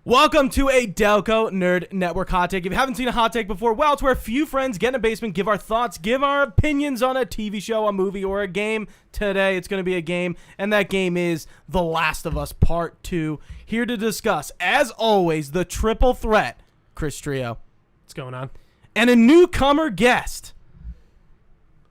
Welcome to a Delco Nerd Network Hot Take. If you haven't seen a hot take before, well, it's where a few friends get in a basement, give our thoughts, give our opinions on a TV show, a movie, or a game. Today, it's going to be a game, and that game is The Last of Us Part 2. Here to discuss, as always, the triple threat, Chris Trio. What's going on? And a newcomer guest.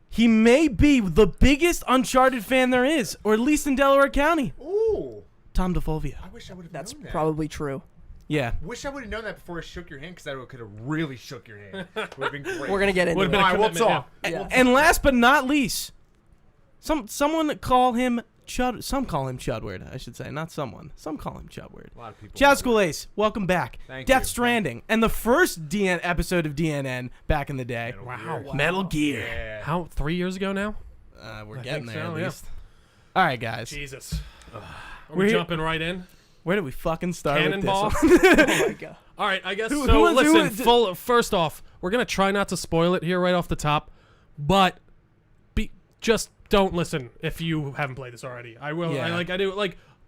He may be the biggest Uncharted fan there is, or at least in Delaware County. Ooh. Tom DeFulvio. I wish I would have known That's that. probably true. Yeah. Wish I would have known that before I shook your hand, because I could have really shook your hand. Would have been great. We're gonna get into Would've it. been a All right, we'll commitment, talk. Yeah. And last but not least, someone call him Chud. Some call him Chudward, I should say. Not someone. Some call him Chudward. A lot of people. Chaz Squillace, welcome back. Thank Death you. Stranding, and the first episode of DNN back in the day. Wow. Metal Gear. Yeah. How, 3 years ago now? We're I getting think there so, at yeah. least. All right, guys. Jesus. Are We're we here- jumping right in? Where did we fucking start Cannonball? with this one? Oh my god. All right, I guess Who so. wants- who Listen, wants- first off, we're going to try not to spoil it here right off the top, but just don't listen if you haven't played this already. I will. Yeah. I do.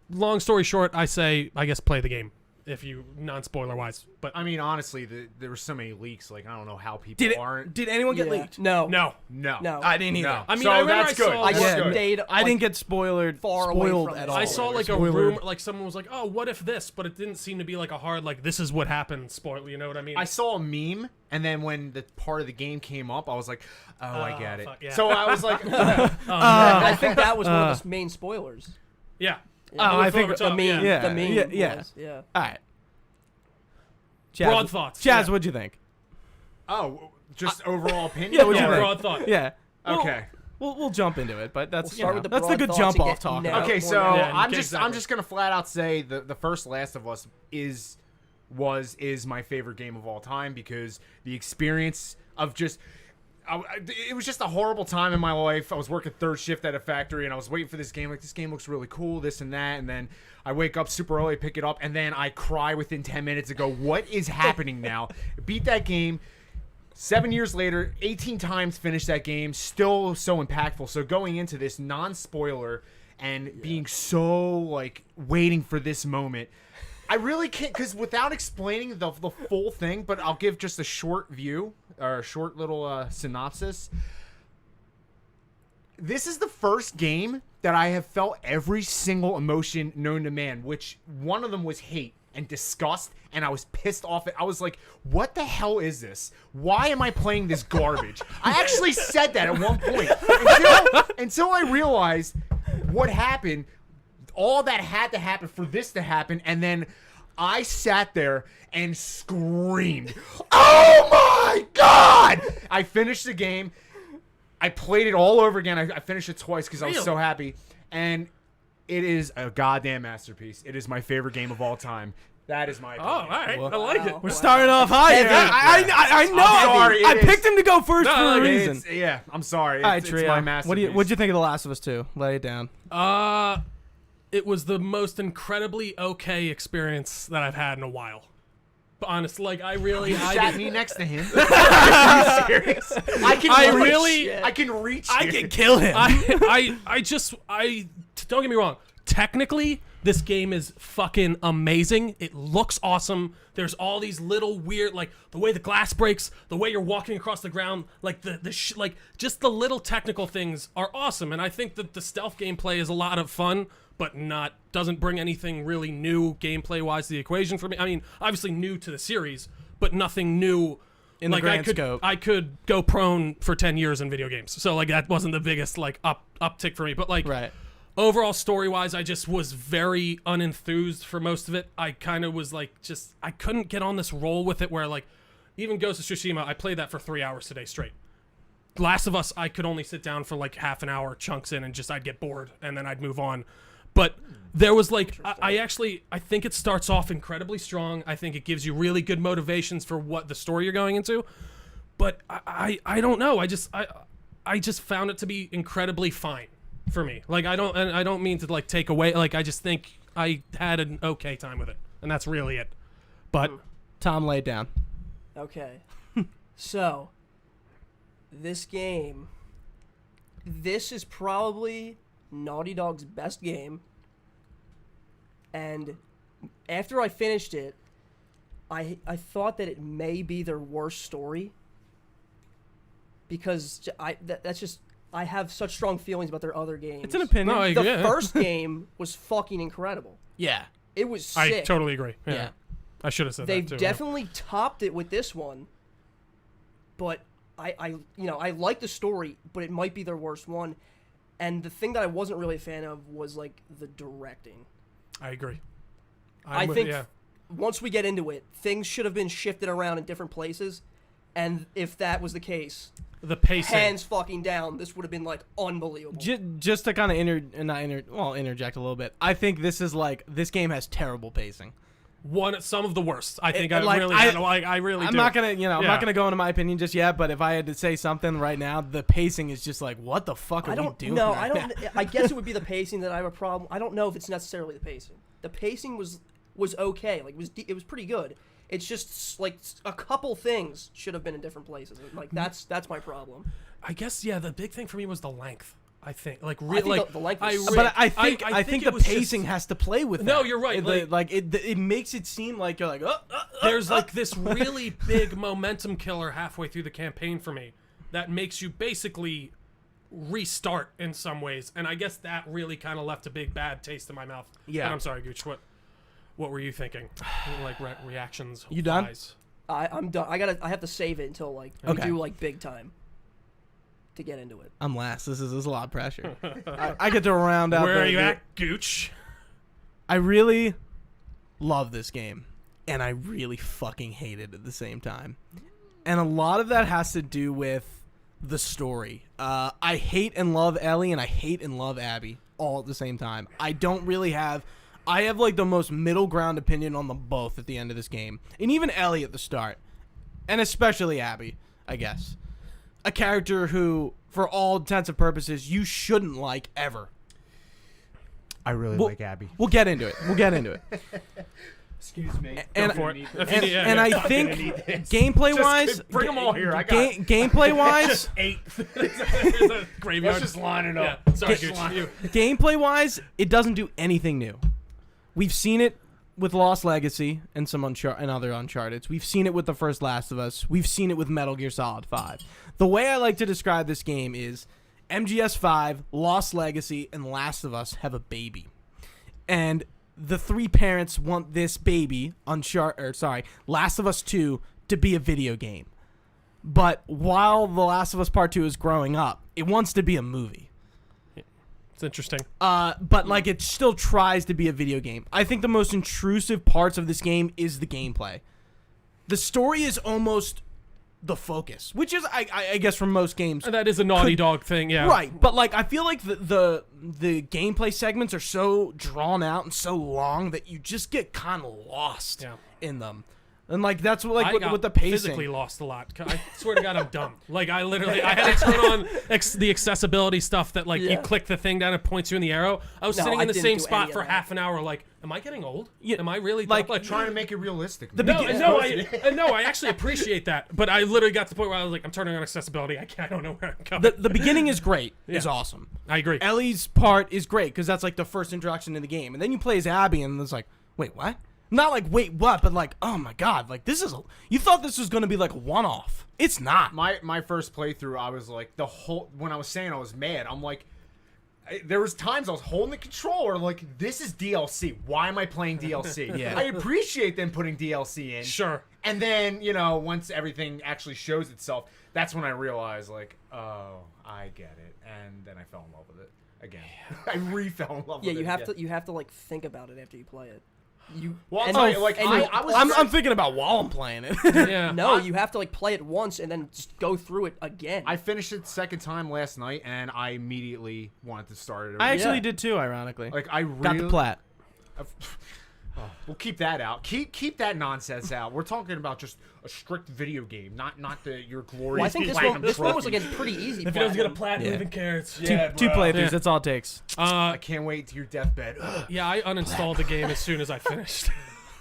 Long story short, I say, I guess, play the game if you, non-spoiler wise. But I mean, honestly, there were so many leaks. Like, I don't know how people aren't. Did anyone get Yeah. leaked? No. no. No. No. I didn't either. No. I mean, so I remember that's I good. saw- I That's just good. stayed. I didn't get spoiled far away spoiled from at it. all. I saw like a Spoilered. rumor, like someone was like, "Oh, what if this?" But it didn't seem to be like a hard, like this is what happened. Spoil, you know what I mean? I saw a meme, and then when the part of the game came up, I was like, "Oh, I get it." fuck, yeah. So I was like, I think that was one of the main spoilers. yeah. Oh, I think The meme. Yeah, The meme. yeah. Was, yeah. All right. Chaz, Broad thoughts, Chaz, yeah. what'd you think? "Oh, just overall opinion." Yeah, what'd you Yeah, think? broad thought. Yeah. Okay. We'll jump into it, but that's We'll start with the that's the broad good thoughts jump and off get talk. now. Okay, more so now. Yeah, I'm exactly. just gonna flat out say the first Last of Us is my favorite game of all time, because the experience of just it was just a horrible time in my life. I was working third shift at a factory, and I was waiting for this game. Like, this game looks really cool, this and that, and then I wake up super early, pick it up, and then I cry within 10 minutes and go, "What is happening now?" Beat that game. 7 years later, 18 times finished that game, still so impactful. So going into this, non-spoiler, and being so, like, waiting for this moment, I really can't, because without explaining the full thing, but I'll give just a short view, or a short little synopsis. This is the first game that I have felt every single emotion known to man, which one of them was hate and disgust, and I was pissed off. I was like, what the hell is this? Why am I playing this garbage? I actually said that at one point until I realized what happened. All that had to happen for this to happen, and then I sat there and screamed, "Oh my God!" I finished the game. I played it all over again. I finished it twice because I was so happy. And it is a goddamn masterpiece. It is my favorite game of all time. That is my Oh, opinion. all right. Well, I like it. We're starting off high here. I know. I'm sorry, I it is. picked him to go first No, for a no, reason. Yeah, I'm sorry. All right, It's Trio. my masterpiece. What'd you think of The Last of Us 2? Lay it down. It was the most incredibly okay experience that I've had in a while. But honestly, like I Sat me next to him. Are you serious? I can reach. I you. can kill him. I don't get me wrong. Technically, this game is fucking amazing. It looks awesome. There's all these little weird, like the way the glass breaks, the way you're walking across the ground, like like just the little technical things are awesome. And I think that the stealth gameplay is a lot of fun, but doesn't bring anything really new gameplay wise to the equation for me. I mean, obviously new to the series, but nothing new. In the grand scope. I could go prone for 10 years in video games. So like that wasn't the biggest like uptick for me. But like Right. overall story wise, I just was very unenthused for most of it. I kind of was like I couldn't get on this roll with it where like even Ghost of Tsushima, I played that for 3 hours today straight. Last of Us, I could only sit down for like half an hour chunks in and I'd get bored and then I'd move on. But there was like, I think it starts off incredibly strong. I think it gives you really good motivations for what the story you're going into. But I don't know. I just found it to be incredibly fine for me. Like I don't mean to like take away. Like I just think I had an okay time with it, and that's really it. But Tom, lay it down. Okay. So, this game, this is probably Naughty Dog's best game. And after I finished it, I thought that it may be their worst story. Because that's just, I have such strong feelings about their other games. It's an opinion. No, I The agree. first game was fucking incredible. Yeah. It was I sick. totally agree. Yeah. Yeah. I should have said They've that too. definitely topped it with this one. But I like the story, but it might be their worst one. And the thing that I wasn't really a fan of was like the directing. I agree. I think once we get into it, things should have been shifted around in different places. And if that was the case, the pacing. hands fucking down, this would have been like unbelievable. Just to kind of interject a little bit. I think this game has terrible pacing. Some of the worst. I think I'm I'm not gonna go into my opinion just yet, but if I had to say something right now, the pacing is just like, what the fuck are we doing? No, right I don't. now? I guess it would be the pacing that I have a problem. I don't know if it's necessarily the pacing. The pacing was okay. Like it was pretty good. It's just like a couple things should have been in different places. Like that's my problem. I guess the big thing for me was the length. I think I think the length was sick. But I think the it was pacing just- has to play with that. No, you're right, It makes it seem like you're like, there's like this really big momentum killer halfway through the campaign for me that makes you basically restart in some ways, and I guess that really kind of left a big bad taste in my mouth. Yeah. And I'm sorry, Gooch. What were you thinking? Like reactions? You done? wise? I'm done. I have to save it until like we Okay. do like big time to get into it. I'm last. This is a lot of pressure. I get to round out. Where are you at, Gooch? I really love this game, and I really fucking hate it at the same time. And a lot of that has to do with the story. I hate and love Ellie, and I hate and love Abby all at the same time. I have like the most middle ground opinion on them both at the end of this game, and even Ellie at the start, and especially Abby, I guess. A character who, for all intents and purposes, you shouldn't like ever. I really like Abby. We'll get into it. Excuse me. And, Go for it. and I think gameplay-wise, bring them all here. I got gameplay-wise, There's a graveyard. Let's just line it up. Yeah. Sorry, Gooch. You. gameplay-wise, it doesn't do anything new. We've seen it with Lost Legacy and some and other Uncharted. We've seen it with the first Last of Us. We've seen it with Metal Gear Solid 5. The way I like to describe this game is MGS5, Lost Legacy, and Last of Us have a baby. And the three parents want this baby, Last of Us 2, to be a video game. But while The Last of Us Part 2 is growing up, it wants to be a movie. It's interesting. But like it still tries to be a video game. I think the most intrusive parts of this game is the gameplay. The story is almost the focus, which is I guess from most games. That is a Naughty Dog thing, yeah. Right, but like I feel like the gameplay segments are so drawn out and so long that you just get kind of lost in them. And like that's what, like with the pacing. Physically lost a lot. I swear to God, I'm dumb. Like I had to turn on the accessibility stuff that like you click the thing down and points you in the arrow. I was sitting in the same spot for half an hour. Like, am I getting old? Yeah, am I really like trying to make it realistic? I actually appreciate that, but I literally got to the point where I was like, I'm turning on accessibility. I don't know where I'm going. The beginning is great. Is awesome. I agree. Ellie's part is great because that's like the first introduction to the game, and then you play as Abby, and it's like, wait, what? Not like, wait, what? But like, oh my God, like you thought this was going to be like a one-off. It's not. My first playthrough, I was like, when I was saying I was mad, I'm like, there was times I was holding the controller like, this is DLC. Why am I playing DLC? Yeah. I appreciate them putting DLC in. Sure. And then, once everything actually shows itself, that's when I realized, like, oh, I get it. And then I fell in love with it again. I fell in love with it. Yeah, you have to like think about it after you play it. I'm thinking about while I'm playing it. Yeah. No, you have to like play it once and then just go through it again. I finished it the second time last night, and I immediately wanted to start it over. I actually did too, ironically. Like I got the really plat. We'll keep that out. Keep that nonsense out. We're talking about just a strict video game, not your glorious. Well, I think this one was like a pretty easy. If it doesn't get a platinum, Yeah. even cares. Two playthroughs. That's all it takes. I can't wait to your deathbed. Yeah, I uninstalled the game as soon as I finished.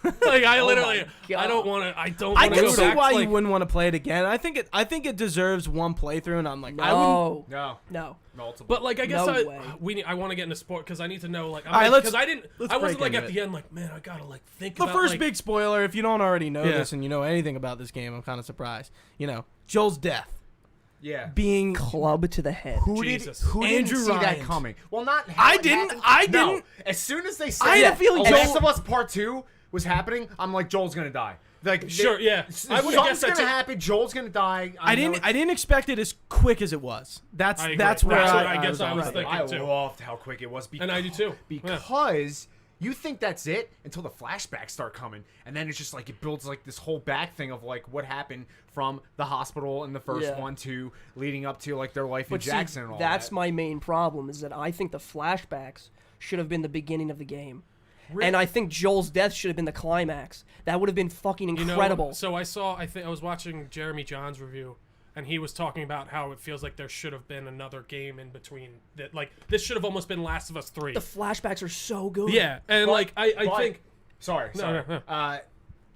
Like I literally, I don't want to. I don't. I wanna can go see back why to, you wouldn't want to play it again. I think it deserves one playthrough, and I'm like, I wouldn't. No, No, no. multiple. But like, I guess No way. I want to get into sport because I need to know like. All right, let's- because let's I wasn't break like at into the end like, man, I gotta like think The about first like, big spoiler, if you don't already know Yeah. this and you know anything about this game, I'm kind of surprised. Joel's death yeah. being. Club to the head. Who Jesus. didn't Andrew see that Ryan. coming? Well, not. I it didn't. happened. I No. didn't. As soon as they said I had a feeling Last Joel- of Us Part 2 was happening, I'm like, Joel's gonna die. Like, Sure, yeah. I would've something's guessed that gonna too. happen. Joel's gonna die. I didn't expect it as quick as it was. That's I agree. that's where That's what I I guess I was at. thinking. I too. loved how quick it was. Because, And I do too. Because you think that's it until the flashbacks start coming, and then it's just like it builds like this whole back thing of like what happened from the hospital in the first Yeah. one to leading up to like their life in But see, Jackson and all that's that. my main problem is that I think the flashbacks should have been the beginning of the game. Really? And I think Joel's death should have been the climax. That would have been fucking incredible. So I think I was watching Jeremy John's review, and he was talking about how it feels like there should have been another game in between. That like this should have almost been Last of Us 3. The flashbacks are so good. Yeah, and like I But- think Sorry. no.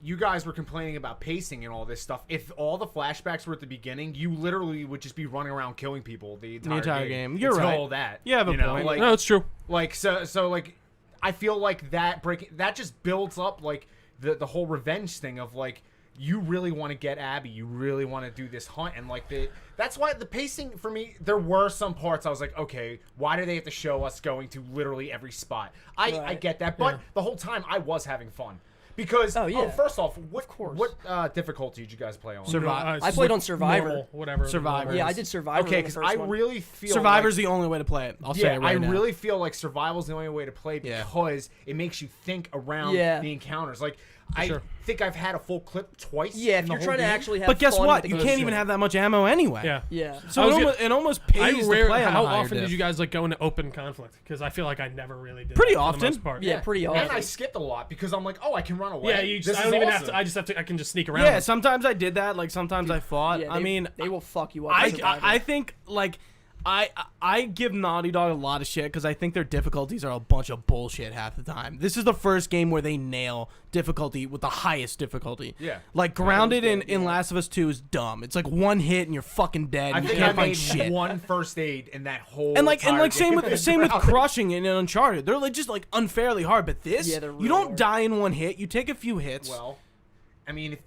You guys were complaining about pacing and all this stuff. If all the flashbacks were at the beginning, you literally would just be running around killing people the entire game. You're until right. All that. You have a point. Like, no, it's true. like so like I feel like that just builds up like the whole revenge thing of like you really want to get Abby, you really want to do this hunt, and like that's why the pacing for me, there were some parts I was like, okay, why do they have to show us going to literally every spot? I Right. get that, but the whole time I was having fun. Because Oh, yeah. first off, course. what difficulty did you guys play on? Survive. I played on Survivor. Normal, whatever. Survivor. Yeah, I did Survivor. Okay, because because I really feel Survivor's like, the only way to play it. I'll say yeah, it right I now. really feel like survival's the only way to play Yeah. because it makes you think around Yeah. the encounters. Like I sure. think I've had a full clip twice. Yeah, in if the you're whole trying to game. actually have But guess fun what? with You the can't game. even have that much ammo anyway. Yeah. Yeah. So I was it almost pays to play on how a higher often diff. did you guys like go into open conflict? Because I feel like I never really did. Pretty that for the often. most part. Yeah, pretty And I often. skipped a lot because I'm like, oh, I can run away. Yeah, you just, This I don't is even awesome. have to. I can just sneak around. Yeah, sometimes I did that. Like sometimes I fought. Yeah, I mean, they will fuck you up. in Survivor. I think like I give Naughty Dog a lot of shit because I think their difficulties are a bunch of bullshit half the time. This is the first game where they nail difficulty with the highest difficulty. Yeah. Like Grounded in Last of Us 2 is dumb. It's like one hit and you're fucking dead. I And you think I can't find made shit. one first aid in that whole And like entire same game. with crushing in Uncharted. They're like just like unfairly hard. But this, Yeah, they're you really don't hard. die in one hit. You take a few hits. Well, I mean,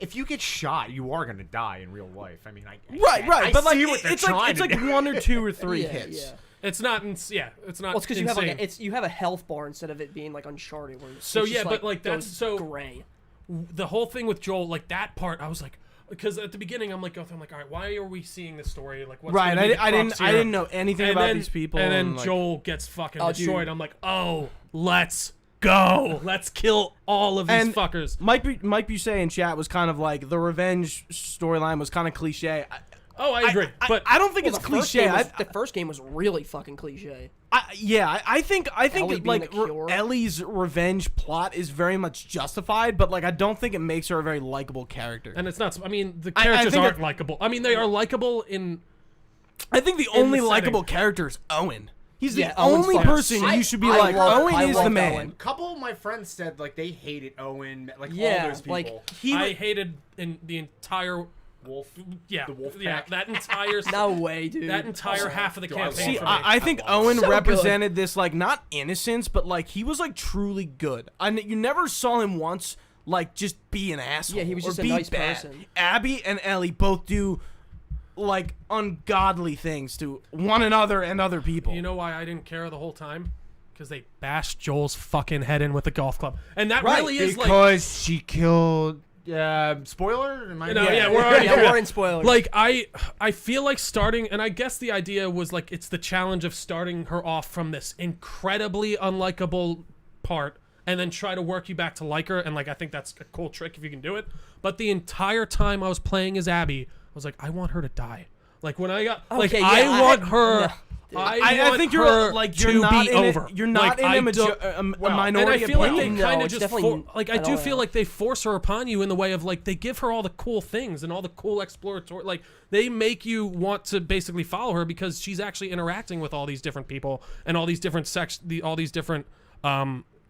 if you get shot, you are gonna die in real life. I mean, right. I But like see what they're it's like trying it's to like do. one or two or three Yeah, hits. yeah. it's not. It's not. Well, it's because you have like insane. you have a health bar instead of it being like Uncharted. Where So, it's yeah, just, but, like, that's goes so- gray. the whole thing with Joel, like that part, I was like, because at the beginning I'm like, all right, why are we seeing this story? Like, what's Right. gonna be the I crux didn't here? know anything And about then- these people. And then like, Joel gets fucking Oh, dude. destroyed. I'm like, oh, let's go. Let's kill all of these And fuckers. Mike Busey in chat was kind of like the revenge storyline was kind of cliche. Oh, I agree. But I don't think Well, it's the first cliche. game was- the first game was really fucking cliche. I think Ellie being like the cure. Ellie's revenge plot is very much justified, but like I don't think it makes her a very likable character. and it's not. I mean, the I characters think aren't that- likable. I mean, they are likable in. I think the in only the setting. likable character is Owen. He's Yeah, the Owen's only fun. person I- you should be I like. love- Owen I is the love man. Owen. A couple of my friends said like they hated Owen, like all Yeah, those people. like I hated in the entire. Wolf, Yeah, the wolf yeah, pack. that entire. No way, dude. That entire half of the Do I campaign. love See, for me. I think I love Owen it. So represented this like not innocence, but like he was like truly good. You never saw him once like just be an asshole. Yeah, he was or just a be nice bad. person. Abby and Ellie both do like ungodly things to one another and other people. You know why I didn't care the whole time? Because they bashed Joel's fucking head in with a golf club, and that Right, really is like. because she killed. Spoiler? Am I No, yeah, we're already. Yeah, we're in spoilers. Like I feel like starting, and I guess the idea was like it's the challenge of starting her off from this incredibly unlikable part, and then try to work you back to like her, and like I think that's a cool trick if you can do it. But the entire time I was playing as Abby, I was like, I want her to die. Like when I got, like Okay, I yeah, want her. no. I think you're her like to you're not be in over. It, you're not Like, in I a, don't- a and minority I feel like they opinion. No, kind of it's just definitely like I at do all. feel like they force her upon you in the way of like they give her all the cool things and all the cool exploratory, like they make you want to basically follow her because she's actually interacting with all these different people and all these different all these different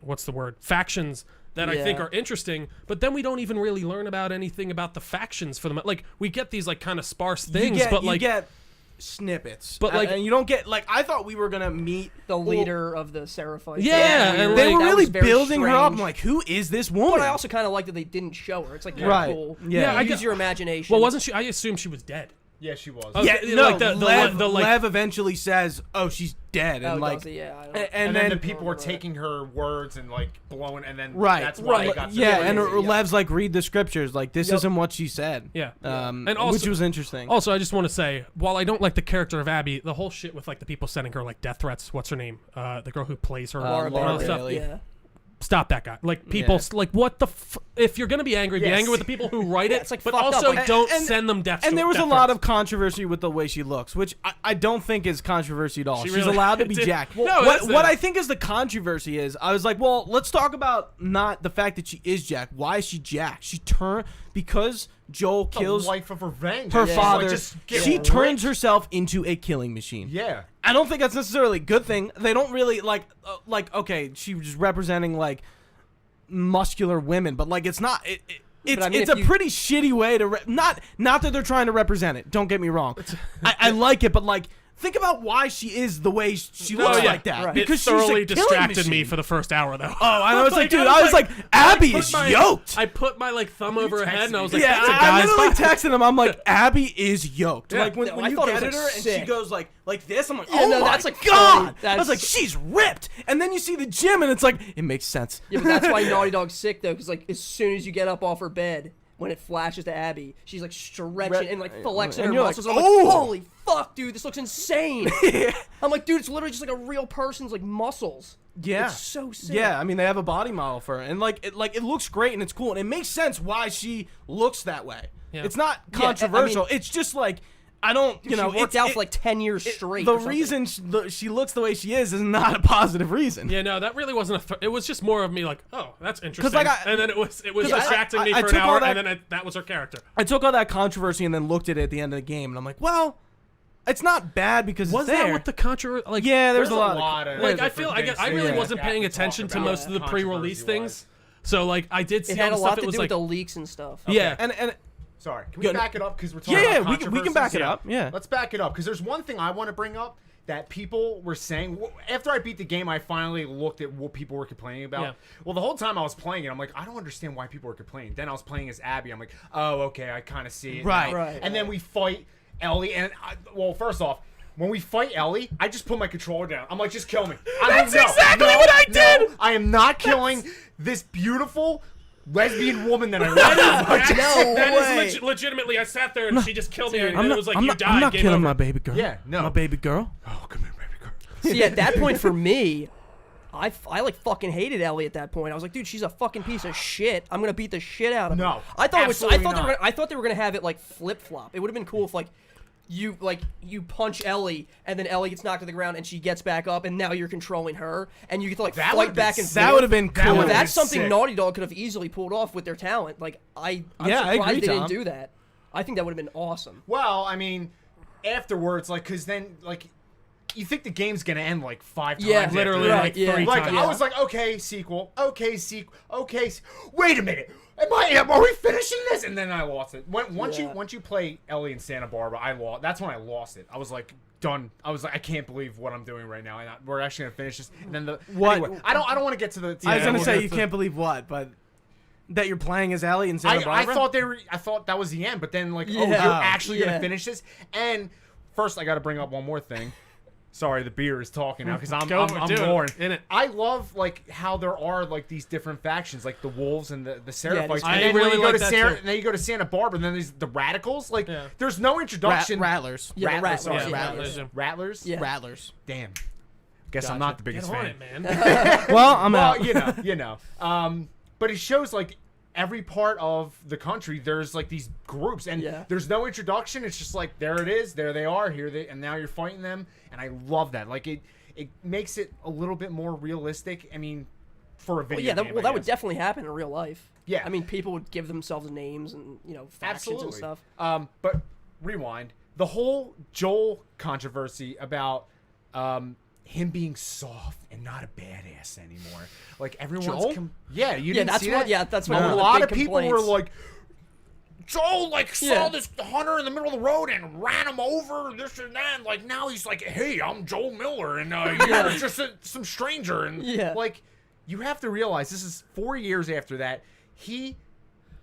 what's the word, factions that I think Yeah. are interesting. But then we don't even really learn about anything about the factions for them. Like we get these like kind of sparse things, but you like get snippets, But, like- and you don't get like I thought we were gonna meet The leader of the Seraphites. Yeah, That was and, weird. They were That really was very building her up. I'm strange. like, who is this woman? But I also kind of like that they didn't show her. It's like kinda Right. cool. Yeah. I Use get- your imagination. well, wasn't she? I assumed she was dead. Yeah, she was. Oh, yeah, Okay, no, like the Lev, like- Lev eventually says, "Oh, she's dead," and Oh, like, does it? Yeah, I don't- and then then the people were taking her words and like blowing, and then right, that's why they right, got so yeah, crazy. and Yeah. Lev's like, read the scriptures, like this Yep. isn't what she said, Yeah. and And also- which was interesting. Also, I just want to say, while I don't like the character of Abby, the whole shit with like the people sending her like death threats. What's her name? The girl who plays her. Laura and all Laura that stuff. Bailey. Yeah. Stop that guy. Like people, Yeah. like what the? If you're gonna be angry, be Yes. angry with the people who write it. it's, like, but fucked up, also like- don't and- send them death. And there was a death lot threats. of controversy with the way she looks, which I don't think is controversy at all. She She's really- allowed to be Dude, jacked. no, what that's what the- I think is the controversy is, I was like, well, let's talk about not the fact that she is jacked. Why is she jacked? She turned because Joel The kills life of revenge. her It's like, father. just get She ripped. turns herself into a killing machine. Yeah. I don't think that's necessarily a good thing. They don't really like okay, she was representing like muscular women, but like it's not. It's I mean, it's if a you- pretty shitty way to not that they're trying to represent it. Don't get me wrong. I like it, but like think about why she is the way she looks like that. Right. Because It thoroughly she's a killing distracted me machine. for the first hour though. Oh, I know. It's like, dude, I I was like, Abby put is my- yoked. I put my like thumb over her head and I was like, Yeah, that's a I guy's literally body. texted him. I'm like, Abby is yoked. Yeah. Like when, No, when I you thought it get was, at her like, and she sick. goes like this, I'm like, Yeah, oh no, my that's, like, god! funny. I was like, That's- she's ripped. And then you see the gym, and it's like, it makes sense. Yeah, but that's why Naughty Dog's sick though, because like as soon as you get up off her bed, when it flashes to Abby, she's like stretching and like flexing and her you're like, muscles. I'm "Oh!" like, holy fuck, dude, this looks insane. I'm like, dude, it's literally just like a real person's like muscles. Yeah, It's so sick. Yeah, I mean, they have a body model for her, and like it looks great and it's cool, and it makes sense why she looks that way. Yeah. It's not Yeah, I mean- controversial. It's just like I don't, you know, she worked it's- out for like 10 years straight. The or something. reason she looks the way she is not a positive reason. Yeah, no, that really wasn't a. It was just more of me like, oh, that's interesting. like, and then it was 'cause I- distracting I- me I for an took all hour, that- and then that was her character. I took all that controversy and then looked at it at the end of the game, and I'm like, well, it's not bad because Was it's there. that what the controversy? Like, Yeah, there's a There's lot. of like I feel I really Yeah. wasn't paying have to attention talk to about most of the pre-release controversy-wise. things. So like I did see It all had the a stuff. lot It to was do like, with the leaks and stuff. yeah, and Sorry, can we Good. back it up because we're talking Yeah, about we can back it controversies? up, yeah. Let's back it up because there's one thing I want to bring up that people were saying after I beat the game. I finally looked at what people were complaining about. Yeah. Well, the whole time I was playing it, I'm like, I don't understand why people were complaining. Then I was playing as Abby. I'm like, oh, okay, I kind of see it. Right. now. Right, And then we fight Ellie, and well, first off. When we fight Ellie, I just put my controller down. I'm like, just kill me. That's exactly what I did! No, I am not killing this beautiful lesbian woman that I love. that is legitimately. I sat there and she just killed me, and I'm it not, was like I'm you not, died. I'm not game killing over. my baby girl. Yeah, no. My baby girl. Oh, come here, baby girl. See, at that point for me, I like fucking hated Ellie at that point. I was like, dude, she's a fucking piece of shit. I'm gonna beat the shit out of her. No, I thought it was. I absolutely thought they were. not. I thought they were gonna have it like flip flop. It would have been cool if like you punch Ellie and then Ellie gets knocked to the ground and she gets back up and now you're controlling her and you get to like That fight would've been back and sick. That forth. would have been That cool. would've been That's something sick. Naughty Dog could have easily pulled off with their talent. Like I'm Yeah, I surprised agree, they didn't Tom. do that. I think that would have been awesome. Well, I mean, afterwards, like, because then, like, you think the game's gonna end like 5 times. Yeah, after literally, that. like, yeah. 3 Like, times. I was like, okay, sequel, okay, sequel, okay. Wait a minute, are we finishing this? And then I lost it. Once you play Ellie in Santa Barbara, I lost. That's when I lost it. I was like, done. I was like, I can't believe what I'm doing right now. And we're actually gonna finish this. And then What? Anyway, I don't want to get to the. I was gonna we'll say get you to- can't believe what, but that you're playing as Ellie in Santa I Barbara. thought that was the end, but then like, oh, Yeah. you're actually Yeah. gonna finish this. And first, I got to bring up one more thing. Sorry, the beer is talking now because I'm roaring. in it. I love like how there are like these different factions, like the wolves and the Seraphites. I and then really when you go like to that Santa, too. and then you go to Santa Barbara, and then there's the radicals. Like, Yeah. there's no introduction. Rattlers. Yeah, the Rattlers, Rattlers, sorry, yeah, Rattlers, yeah. yeah. Rattlers. Yeah. Rattlers. Damn. Guess I'm Gotcha. not the biggest Get on fan. it, man. Well, I'm Well, out. you know. But it shows like every part of the country, there's like these groups, and there's no introduction. It's just like, there it is, there they are, and now you're fighting them, and I love that. Like it makes it a little bit more realistic. I mean, for a video game, that would definitely happen in real life. Yeah. I mean, people would give themselves names and, factions and stuff. But rewind. The whole Joel controversy about him being soft and not a badass anymore. Like, everyone's... Joel? You didn't that's see what, that? Yeah, that's what A one of the lot big of people were complaints. like, Joel, like, saw this hunter in the middle of the road and ran him over, this and that. Like, now he's like, hey, I'm Joel Miller, and you're just some stranger. And, like, you have to realize, this is 4 years after that. He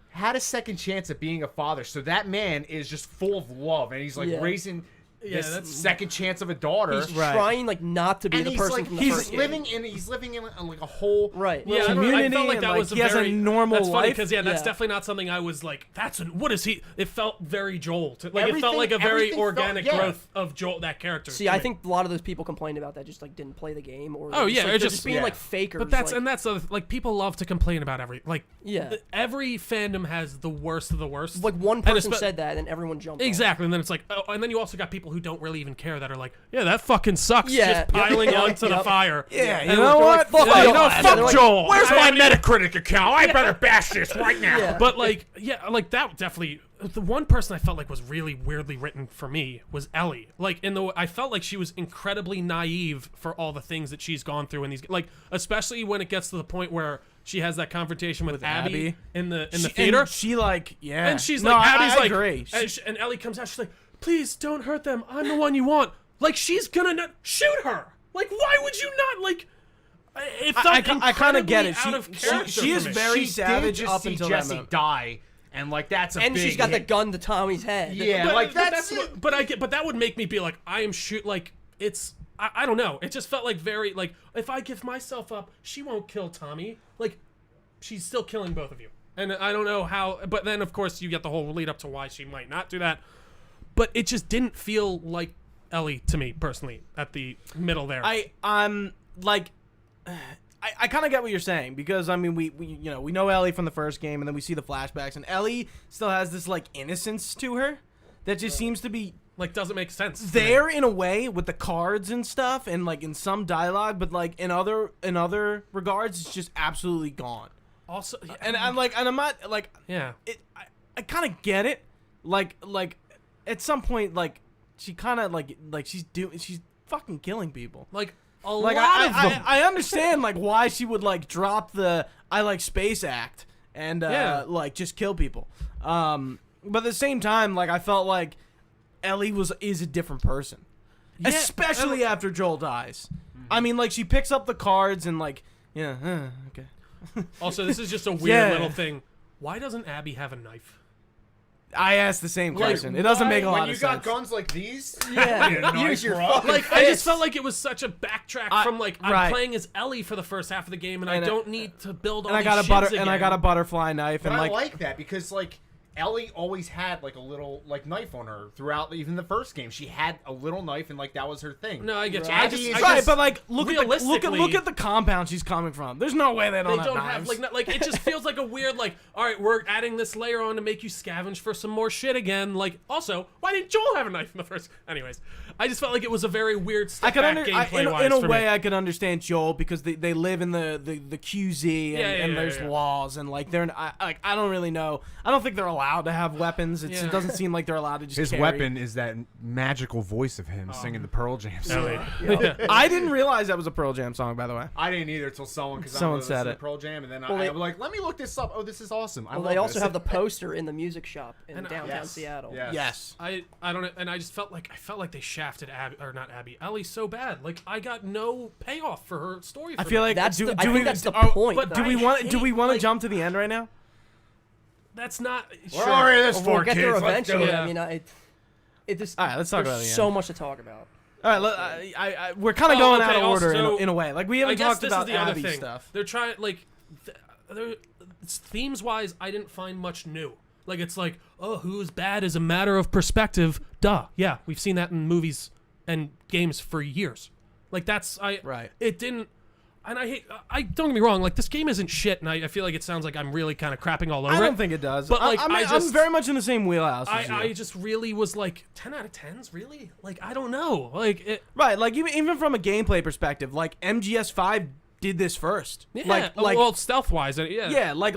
had a second chance at being a father, so that man is just full of love, and he's, like, raising... this second chance of a daughter. He's trying like not to be the person from the first game. He's living in like a whole community. I felt like and, that like, was he has a normal that's funny life. because that's definitely not something I was like. What is he? It felt very Joel. It felt like a very organic growth of Joel, that character. See, I think a lot of those people complained about that just like didn't play the game or they're just being like fakers. But that's like people love to complain about every every fandom has the worst of the worst. Like one person said that and everyone jumped exactly, and then it's like, and then you also got people who don't really even care that are like, that fucking sucks. Just piling onto the fire. Yeah, you know what? Fuck Joel. Where's my Metacritic account? I better bash this right now. But like that definitely. The one person I felt like was really weirdly written for me was Ellie. Like I felt like she was incredibly naive for all the things that she's gone through in these, like especially when it gets to the point where she has that confrontation with Abby in the theater. And she like and she's no, like Abby's I like agree. And Ellie comes out. She's like, please don't hurt them. I'm the one you want. Like she's gonna not shoot her. Like why would you not like? It felt I kind of get it. She is very savage did just up see until Jesse that moment. die, and like that's a and big she's got the hit. gun to Tommy's head. Yeah, but, like but that's what, but that would make me be like, I am like it's I don't know. It just felt like very like if I give myself up, she won't kill Tommy. Like she's still killing both of you. And I don't know how, but then of course you get the whole lead up to why she might not do that. But it just didn't feel like Ellie to me personally at the middle there. I'm like I kind of get what you're saying because I mean we know Ellie from the first game and then we see the flashbacks and Ellie still has this like innocence to her that just seems to be like doesn't make sense there in a way with the cards and stuff and like in some dialogue, but like in other regards it's just absolutely gone. Also, and I'm like, and I'm not like, I kind of get it. Like at some point, like she kind of like she's fucking killing people. Like a like lot of them. I understand like why she would like drop the I like space act and like just kill people. But at the same time, like I felt like Ellie is a different person, especially after Joel dies. I mean, like she picks up the cards and like okay. Also, this is just a weird little thing. Why doesn't Abby have a knife? I asked the same question. It doesn't make a lot of sense. When you got guns like these, use your fucking like I just felt like it was such a backtrack from like I'm playing as Ellie for the first half of the game and I don't need to build all these shits again. And I got a butterfly knife but and I like that because like Ellie always had like a little like knife on her throughout even the first game. She had a little knife and like that was her thing. No, I get you. Right, but like look realistically, at the compound she's coming from. There's no way they don't have knives. like it just feels like a weird like all right, we're adding this layer on to make you scavenge for some more shit again. Like also, why didn't Joel have a knife in the first? Anyways, I just felt like it was a very weird step back gameplay-wise. In a way, I could understand Joel because they live in the QZ and there's laws and like they're I don't really know. I don't think they're allowed to have weapons. It doesn't seem like they're allowed to just His carry. weapon is that magical voice of him singing the Pearl Jam song. I didn't realize that was a Pearl Jam song, by the way. I didn't either until someone said it. Pearl Jam, and then I was like, let me look this up. Oh, this is awesome. Well, they also have the poster in the music shop in downtown Seattle. Yes. I don't know, and I just felt like they shafted Ellie so bad. Like I got no payoff for her story. I feel like I think that's the point. But do we want to jump to the end right now? That's not. We're already this we'll far, get kids. there Let's do eventually. it. I mean, it just. All right, let's talk about there's the so end. much to talk about. All right, we're kind of going out of order also, in a way. Like we I haven't guess talked this about is the other Abby thing. stuff. They're trying like, themes wise, I didn't find much new. Like it's like, oh, who's bad is a matter of perspective. Duh, yeah, we've seen that in movies and games for years. Like that's Right. It didn't. and I don't get me wrong, like this game isn't shit, and I feel like it sounds like I'm really kind of crapping all over I it. don't think it does. But like, I'm very much in the same wheelhouse as you. I just really was like 10 out of 10s, really? Like I don't know, like it. Right, like even from a gameplay perspective, like MGS5 did this first. Yeah, like well, stealth wise, yeah. yeah, like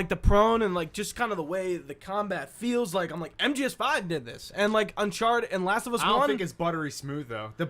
the prone and like just kind of the way the combat feels. Like I'm like MGS5 did this, and like Uncharted and Last of Us I don't 1. think it's buttery smooth though. The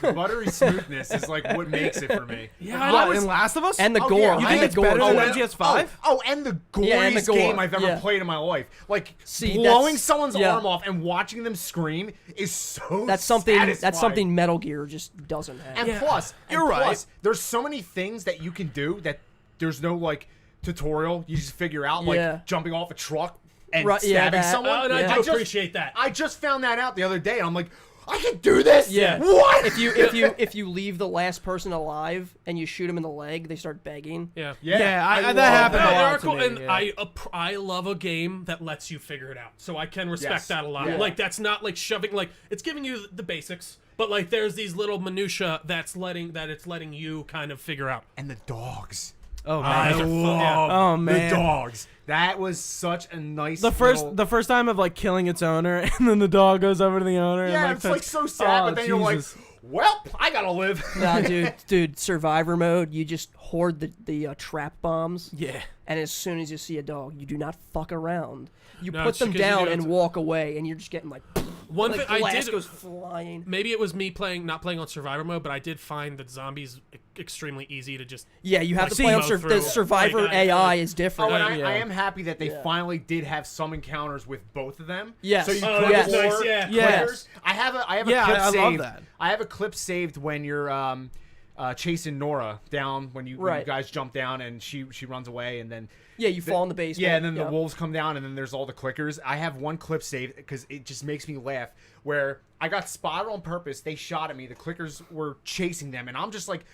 buttery smoothness is like what makes it for me. Yeah, What, in Last of Us And the Oh, gore. yeah. You I think had it's better gore. than Oh, MGS5? And the goriest Yeah, and the gore. game I've ever Yeah. played in my life. Like See, blowing that's- someone's yeah. arm off and watching them scream is so That's something. satisfying. That's something Metal Gear just doesn't have. And Yeah. plus, You're right. There's so many things that you can do that there's no like tutorial. You just figure out like Yeah. jumping off a truck and Right, yeah, stabbing that. someone. Oh, and I Yeah. do just- appreciate that. I just found that out the other day, and I'm like, I can do this. Yeah. What? if you leave the last person alive and you shoot him in the leg, they start begging. Yeah. Yeah, that love happened No, a they lot are to cool, me, and yeah. I love a game that lets you figure it out. So I can respect Yes. that a lot. Yeah. Like that's not like shoving, like it's giving you the basics, but like there's these little minutia it's letting you kind of figure out. And the dogs. Oh I man. love Oh, man. the dogs. That was such a nice. The first time of like killing its owner, and then the dog goes over to the owner. and, Yeah, like, it's like so sad, but then you're like, well, I gotta live. Nah, dude, survivor mode. You just hoard the trap bombs. yeah. And as soon as you see a dog, you do not fuck around. You No, put it's them because you down do and it to- walk away, and you're just getting like One like thing I glass did goes flying. maybe it was me not playing on survivor mode, but I did find that zombies extremely easy to just. Yeah, you have Like, to play on go the through. survivor Like, AI is different. Oh, and Yeah. I am happy that they Yeah. finally did have some encounters with both of them. Yes. So you Oh, could yes. explore Nice, yeah. Yes. clickers. I have a Yeah, clip I love saved. that. I have a clip saved when you're chasing Nora down when you Right. guys jump down and she runs away and then Yeah, you fall in the basement. yeah, and then the Yep. wolves come down, and then there's all the clickers. I have one clip saved because it just makes me laugh. Where I got spotted on purpose. They shot at me. The clickers were chasing them, and I'm just like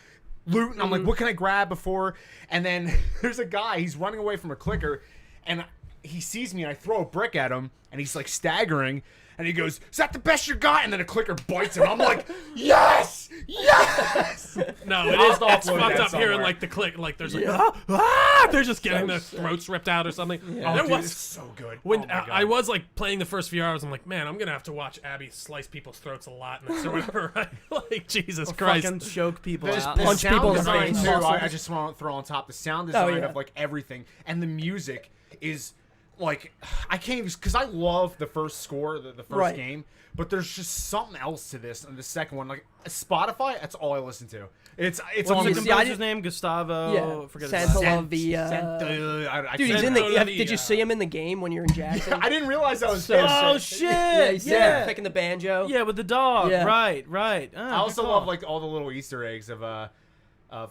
looting. I'm like, what can I grab before? And then there's a guy. He's running away from a clicker, and he sees me, and I throw a brick at him, and he's like staggering. And he goes, "Is that the best you got?" And then a clicker bites him. I'm like, "Yes, yes!" No, it I'll is. upload It's fucked that up here, and somewhere. like the click, like there's like Yeah. they're just getting their throats ripped out or something. Oh, There dude, was it's so good. when Oh my God. I was like playing the first few hours. I'm like, man, I'm gonna have to watch Abby slice people's throats a lot in this or whatever. Right? Like Jesus Christ. Fucking choke people The out. punch sound people in the design face. too. I Muscles. just want to throw on top the sound design yeah. of like everything, and the music is like I can't even because I love the first score, the first Right. game, but there's just something else to this and the second one. Like Spotify, that's all I listen to. It's What's on the see, I composer's did- name? Gustavo. Yeah, Forget his Santa last name. Love the. Dude, he's in Santa the. Love Did you see him in the game when you're in Jackson? I didn't realize that was So him. Oh sick. shit! Yeah, he's Yeah, picking the banjo. yeah, with the dog. Yeah. Right. Oh, I also good love call. like all the little Easter eggs of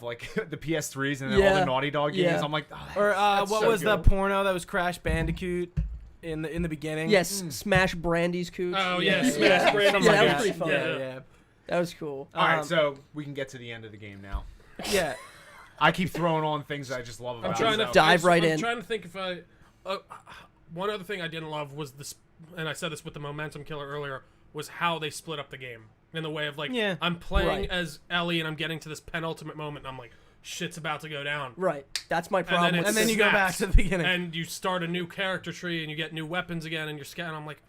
like the PS3s and then all Yeah. the Naughty Dog games. Yeah. I'm like, Or that's what so was the good. porno that was Crash Bandicoot in the beginning? Yes, Smash Brandy's cooch. Oh yeah, Yeah. Smash Brandy. Something Yeah, that like was pretty fun. Yeah, yeah. That was cool. All right, Um, so we can get to the end of the game now. Yeah. I keep throwing on things that I just love about I'm trying it. to so- Dive right I'm in. trying to think if I. One other thing I didn't love was this, and I said this with the momentum killer earlier, was how they split up the game in the way of like, Yeah. I'm playing Right. as Ellie and I'm getting to this penultimate moment, and I'm like, shit's about to go down. Right. That's my problem. then with And then it you go back snaps, to the beginning. And you start a new character tree, and you get new weapons again, and you're scared. And I'm like,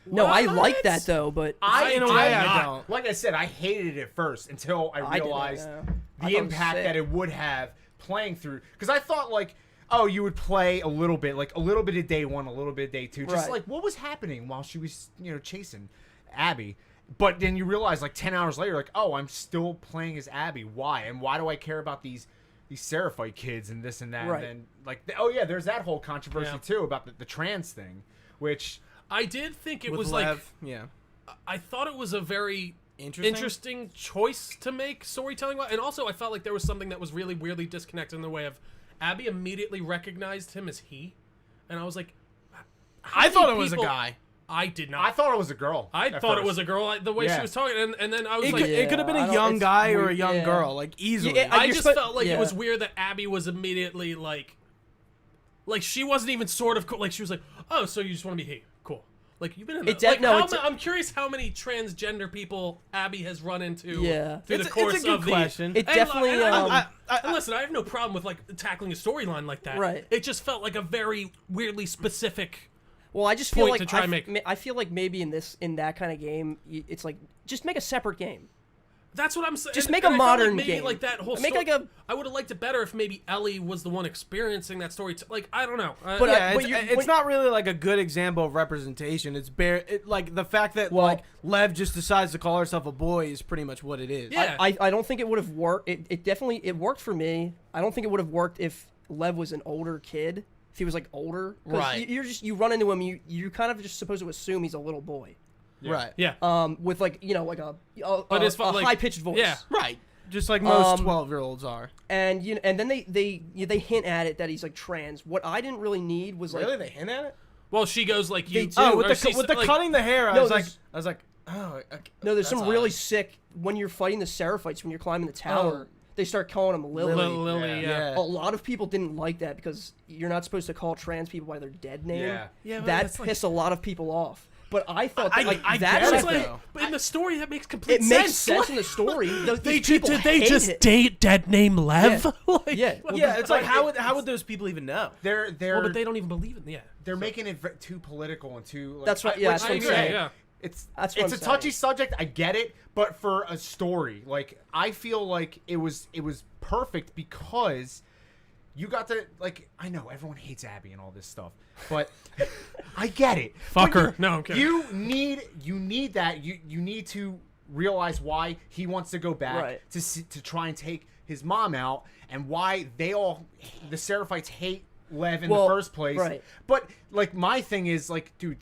No, I what? like that though, but in a way, I don't. Like I said, I hated it first until I I didn't, realized I the thought it was impact sick. that it would have playing through. Because I thought like, oh, you would play a little bit of day one, a little bit of day two, just Right. like what was happening while she was chasing Abby. But then you realize like 10 hours later, like, oh, I'm still playing as Abby. Why? And why do I care about these Seraphite kids and this and that? Right. And then like, oh yeah, there's that whole controversy Yeah. too about the trans thing, which. I did think it With was Lev, like, yeah. I thought it was a very Interesting? interesting choice to make storytelling wise. And also I felt like there was something that was really weirdly disconnected in the way of Abby immediately recognized him as he, and I was like, I thought it was a guy. I did not. I thought it was a girl. I at thought it first. was a girl. The way she Yeah. was talking, and then I was It like, could, it could have been I a don't- young it's guy or a weird, young yeah. girl, like easily. Yeah, I you're just spo- felt like yeah. it was weird that Abby was immediately like she wasn't even sort of cool. Like she was like, oh, so you just want to be he? Cool. Like you've been in. I'm curious how many transgender people Abby has run into. Through the course it's a good of question. It definitely. And listen, I have no problem with like tackling a storyline like that. Right. It just felt like a very weirdly specific. Well, I just feel point like to try and make. I feel like maybe in that kind of game, it's like just make a separate game. That's what I'm saying. Just make a modern maybe game. Like that whole Make story, like a. I would have liked it better if maybe Ellie was the one experiencing that story. Like I don't know. But it's not really like a good example of representation. It's like the fact that like Lev just decides to call herself a boy is pretty much what it is. Yeah. I don't think it would have worked. It definitely worked for me. I don't think it would have worked if Lev was an older kid. If he was like older, right? You run into him. You kind of just supposed to assume he's a little boy. Right. Yeah. With like like a like, high pitched voice. Yeah. Right. Just like most 12-year-olds are. And and then they hint at it that he's like trans. What I didn't really need was like they hint at it. Well, she goes like you. With the like, cutting the hair, I was like, oh. Okay, no, there's some really sick when you're fighting the Seraphites when you're climbing the tower. They start calling him Lily. Lily, yeah. A lot of people didn't like that because you're not supposed to call trans people by their dead name. Yeah. That pissed a lot of people off. But I thought that, I that get was it, but in the story that makes complete it sense. makes sense in the story. Did they just date dead name Lev? Yeah. It's like how would those people even know? They're but they don't even believe it. Yeah. They're making it too political and too. Like, that's what. Yeah, that's what I'm saying. Yeah. It's That's what it's I'm a touchy saying. subject. I get it, but for a story, like I feel like it was perfect because you got to like. I know everyone hates Abby and all this stuff, but I get it. Fuck But her. No, I'm kidding. You need that. You need to realize why he wants to go back to try and take his mom out, and why the Seraphites hate Lev in the first place. Right. But like my thing is like, dude,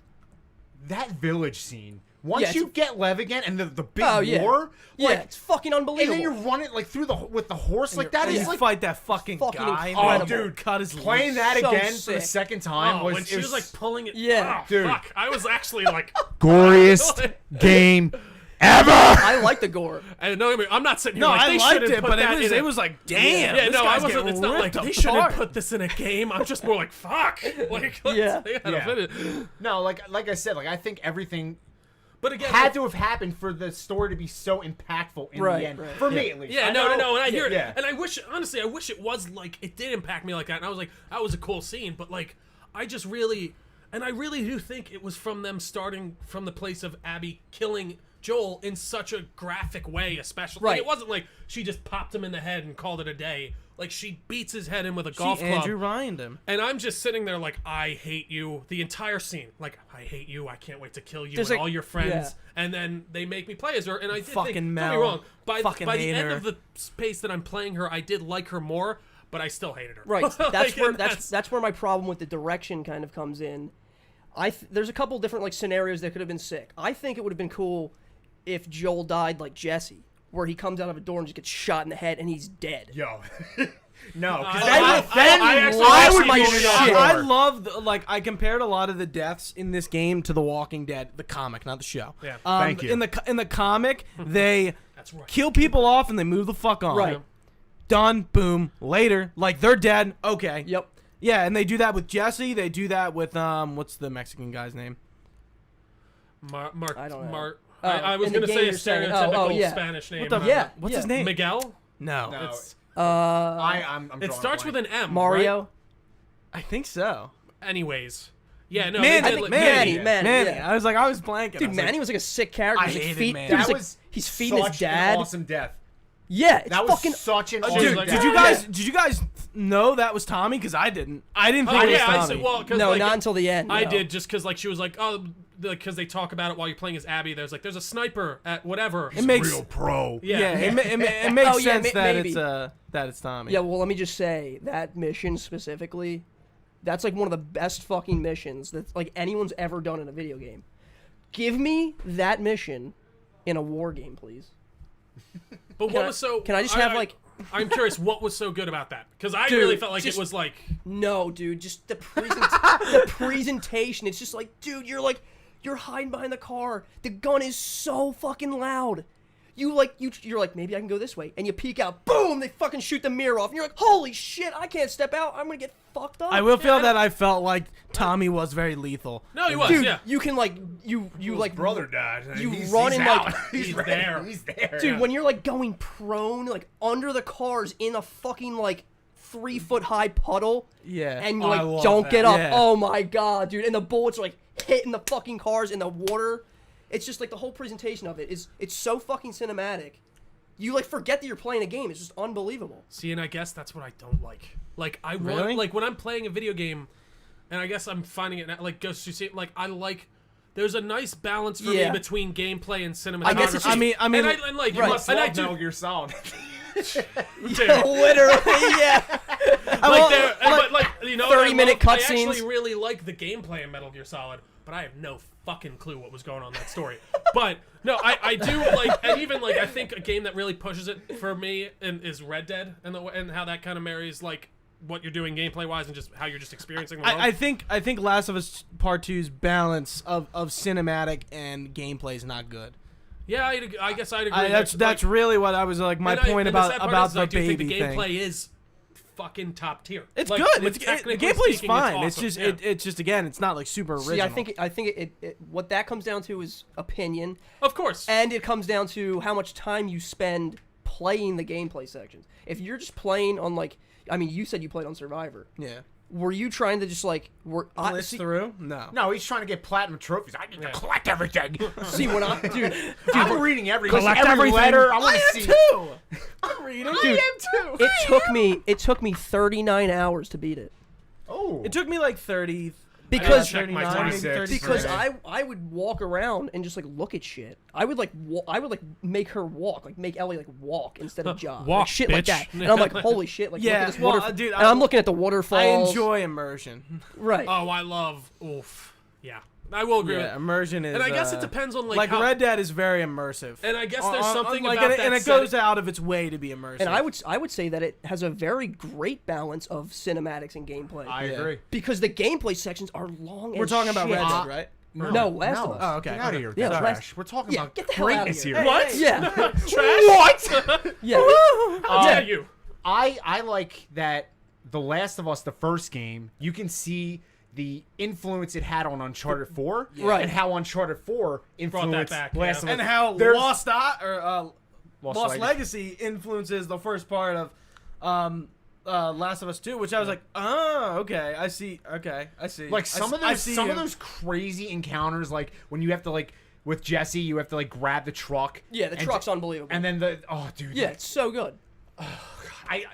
that village scene. Once you get Lev again and the big war, like, it's fucking unbelievable. and then you're running like through with the horse, like that is you like fight that fucking guy. incredible. dude, cut his playing that So again for the sick. second time when she was like pulling it. Yeah. Oh, Dude. Fuck. I was actually like. goriest game ever. I like the gore. And no, I'm not sitting here No, like I they liked shouldn't it, put but that in it was like, damn. Yeah, this no, I guy's wasn't. getting It's not like ripped they shouldn't apart. put this in a game. I'm just more like, fuck. Like, Yeah. No, like I said, like I think everything But again, had to have happened for the story to be so impactful in the end. Right. For me, at least. Yeah, I no, know- and I hear it. Yeah. And I wish it was like, it did impact me like that. And I was like, that was a cool scene. But like, I really do think it was from them starting from the place of Abby killing Joel in such a graphic way, especially. Right. Like, it wasn't like she just popped him in the head and called it a day. Like, she beats his head in with a golf club. Andrew Ryan him. And I'm just sitting there like, I hate you. The entire scene. Like, I hate you. I can't wait to kill you There's and like- all your friends. yeah. And then they make me play as her. And I did Fucking think, Mel. don't be wrong, by Fucking the hate end her. of the space that I'm playing her, I did like her more, but I still hated her. Right. Like, That's where my problem with the direction kind of comes in. There's a couple different like scenarios that could have been sick. I think it would have been cool if Joel died like Jesse, where he comes out of a door and just gets shot in the head and he's dead. Yo. No, because I love I compared a lot of the deaths in this game to The Walking Dead, the comic, not the show. Yeah. Thank you. In the comic, they That's right. kill people off and they move the fuck on. Right. Done. Boom. Later. Like they're dead. Okay. Yep. Yeah, and they do that with Jesse. They do that with what's the Mexican guy's name? Mark. I don't know. Mark. Oh, I was in the going to game say a you're saying- stereotypical yeah. Spanish name. What's his name? Miguel? No. No. It's, I'm it starts with an M. Mario. Right? I think so. Anyways. Yeah, no. Manny. they did, like, Manny. Manny. Yeah. I was blanking. Dude, Manny was like a sick character. I He's like hated Manny. dude, That he's was he's feeding his such dad. an awesome death. Yeah, it's That was fucking such an awesome Dude, like, death. did you guys know that was Tommy? Because I didn't. I didn't think Oh, it was yeah, I Tommy. said, well, 'cause, no, like, not until the end. I no. did just because like she was like, oh, because they talk about it while you're playing as Abby. There's a sniper at whatever. It makes pro. yeah. It makes Oh, yeah, sense that maybe. it's Tommy. Yeah, well, let me just say that mission specifically, that's like one of the best fucking missions that like anyone's ever done in a video game. Give me that mission in a war game, please. But what was so? Can I just have like? I'm curious, what was so good about that? Because I Dude, really felt like just- it was like. No, dude, just the the presentation. It's just like, dude, you're hiding behind the car. The gun is so fucking loud. you're like, maybe I can go this way, and you peek out, boom, they fucking shoot the mirror off, and you're like, holy shit, I can't step out, I'm gonna get fucked up. I will feel that I felt like Tommy was very lethal. No, he was. Dude, Yeah. you can like you like brother died. You He's run in out. like he's ready. there. He's there. dude, when you're like going prone, like under the cars in a fucking like 3-foot high puddle, Yeah. and you Oh, I like love don't that. get up. Yeah. Oh my god, dude! And the bullets are like hitting the fucking cars in the water. It's just like the whole presentation of it is it's so fucking cinematic. You like forget that you're playing a game. It's just unbelievable. See, and I guess that's what I don't like. Like I Really? want, like when I'm playing a video game, and I guess I'm finding it now, like Ghost of Tsushima. Like I like. There's a nice balance for Yeah. me between gameplay and cinematography. I guess it's just- I mean, and like, right. and I Love do, Metal Gear Solid. Literally, yeah. like there, but like you know, 30-minute I cutscenes. actually really like the gameplay in Metal Gear Solid, but I have no fucking clue what was going on in that story. But no, I do like, and even like I think a game that really pushes it for me is Red Dead, and how that kind of marries like what you're doing gameplay wise and just how you're just experiencing the world. I think Last of Us Part 2's balance of cinematic and gameplay is not good. Yeah, I guess I'd agree. That's really what I was like. My point about I the do think baby the thing. gameplay is fucking top tier. It's Like, good. The technically gameplay's speaking, fine. It's It's just awesome. Yeah. it's just again, it's not like super original. See, I think it what that comes down to is opinion, Of course. and it comes down to how much time you spend playing the gameplay sections. If you're just playing on like, I mean, you said you played on Survivor. yeah. Were you trying to just like Glitch through? No. No, he's trying to get platinum trophies. I need to collect everything. See when I dude, I'm reading every Collect every everything. letter. I want to see. too. I'm reading. Dude, too. it took me 39 hours to beat it. Oh, It took me like 30. Because- check my 39, time. maybe 26. 36. Because Right. I would walk around and just like look at shit. I would like make her walk, like make Ellie like walk instead of jog, Walk, like, shit like bitch. that. And I'm like, holy shit, like look Yeah, at this well, waterfall. dude, and I'm looking at the waterfalls. I enjoy immersion. Right. Oh, I love. Oof. Yeah, I will agree. Yeah, immersion is. And I guess it depends on like how, Red Dead is very immersive. And I guess there's something like, about and that and it setting- goes out of its way to be immersive. And I would say that it has a very great balance of cinematics and gameplay. I Yeah. agree. Because the gameplay sections are long We're as talking about shit. Red Dead, right? No, Last of Us. Oh, okay. Get out of here. Yeah, That's Last- trash. We're talking Yeah, about get the hell outta greatness here. here. What? Yeah. Trash. What? Yeah. How dare you? I like that The Last of Us, the first game, you can see the influence it had on Uncharted 4, Right. and how Uncharted 4 influenced back, Last yeah. of Us. And how There's- Lost Legacy. Legacy influences the first part of Last of Us 2, which I was like, oh, okay, I see. Okay, I see. Like some of I those see some you. of those crazy encounters, like when you have to like with Jesse, you have to like grab the truck. Yeah, the and truck's unbelievable. And then dude, yeah, it's so good.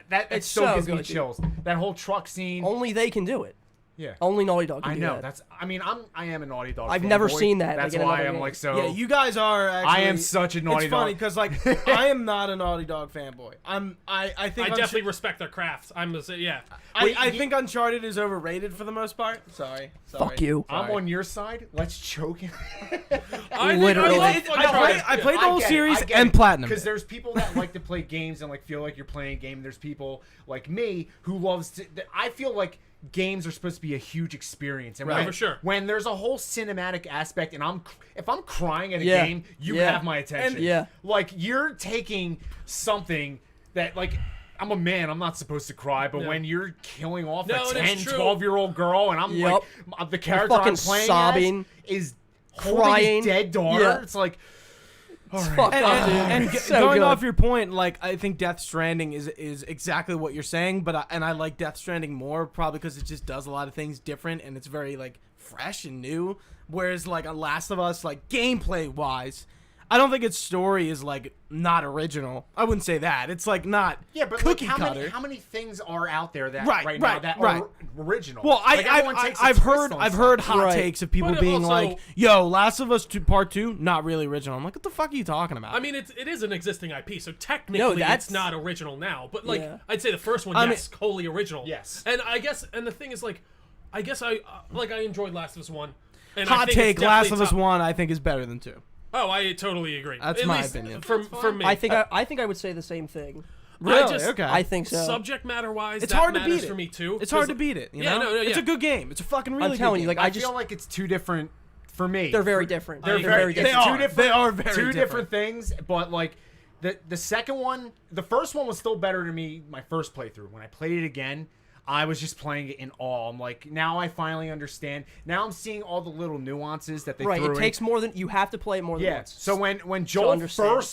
that It's still so gives me good, dude. chills. That whole truck scene. Only they can do it. Yeah. Only Naughty Dog can I do know. that. That's. I mean, I am a Naughty Dog. I've never fanboy. seen that, That's like, in why another I'm game. like so. Yeah, you guys are actually. I am such a Naughty It's funny Dog. because like I am not a Naughty Dog fanboy. I think I definitely respect their craft. Yeah. I think Uncharted is overrated for the most part. Sorry. Fuck you. I'm on your side. Let's choke him. Literally. I played the whole series I get and it. platinum. Because there's people that like to play games and like feel like you're playing a game. There's people like me who loves to. I feel like games are supposed to be a huge experience, and Right. when, For sure. when there's a whole cinematic aspect, and if I'm crying at a Yeah. game, you Yeah. have my attention. And- yeah. Like you're taking something that like. I'm a man. I'm not supposed to cry, but No. when you're killing off No, a that's 10, true. 12-year-old girl, and I'm Yep. like, the character I'm fucking playing sobbing, as is holding crying. his dead daughter, Yeah. it's like, all right. Fuck off, dude. And So going good. off your point, like I think Death Stranding is exactly what you're saying, but I like Death Stranding more probably because it just does a lot of things different and it's very like fresh and new. Whereas like a Last of Us, like gameplay wise, I don't think its story is like not original. I wouldn't say that. It's like not Yeah, but cookie like, cutter. how many things are out there that Right, now right, that right. are original? Well, Like, everyone takes a I've twist heard on I've something. heard hot Right. takes of people But being also- like, "Yo, Last of Us 2 Part 2 not really original." I'm like, "What the fuck are you talking about?" I mean, it is an existing IP, so technically No, that's- it's not original now. But like, Yeah. I'd say the first one, I mean- yes, wholly original. Yes. And I guess, and the thing is, like, I guess I enjoyed Last of Us 1. And I hot think it's take: Last definitely of Us top- 1 I think is better than 2. Oh, I totally agree. That's At my least opinion. For me, I think I would say the same thing. Really? just- Okay. I think so. subject matter wise, It's that hard to matters beat it for me too. It's hard 'cause- to beat it. You Yeah, know? no, It's yeah. a good game. It's a fucking really good telling you, game. like, I I just feel like it's two different for me. they're very different. They're They're very it's different. two different. They are very two different. things, but like The second one, the first one was still better to me. My first playthrough. When I played it again, I was just playing it in awe. I'm like, now I finally understand. Now I'm seeing all the little nuances that they Right, threw it takes more than you have to play it more than once. So when Joel understand.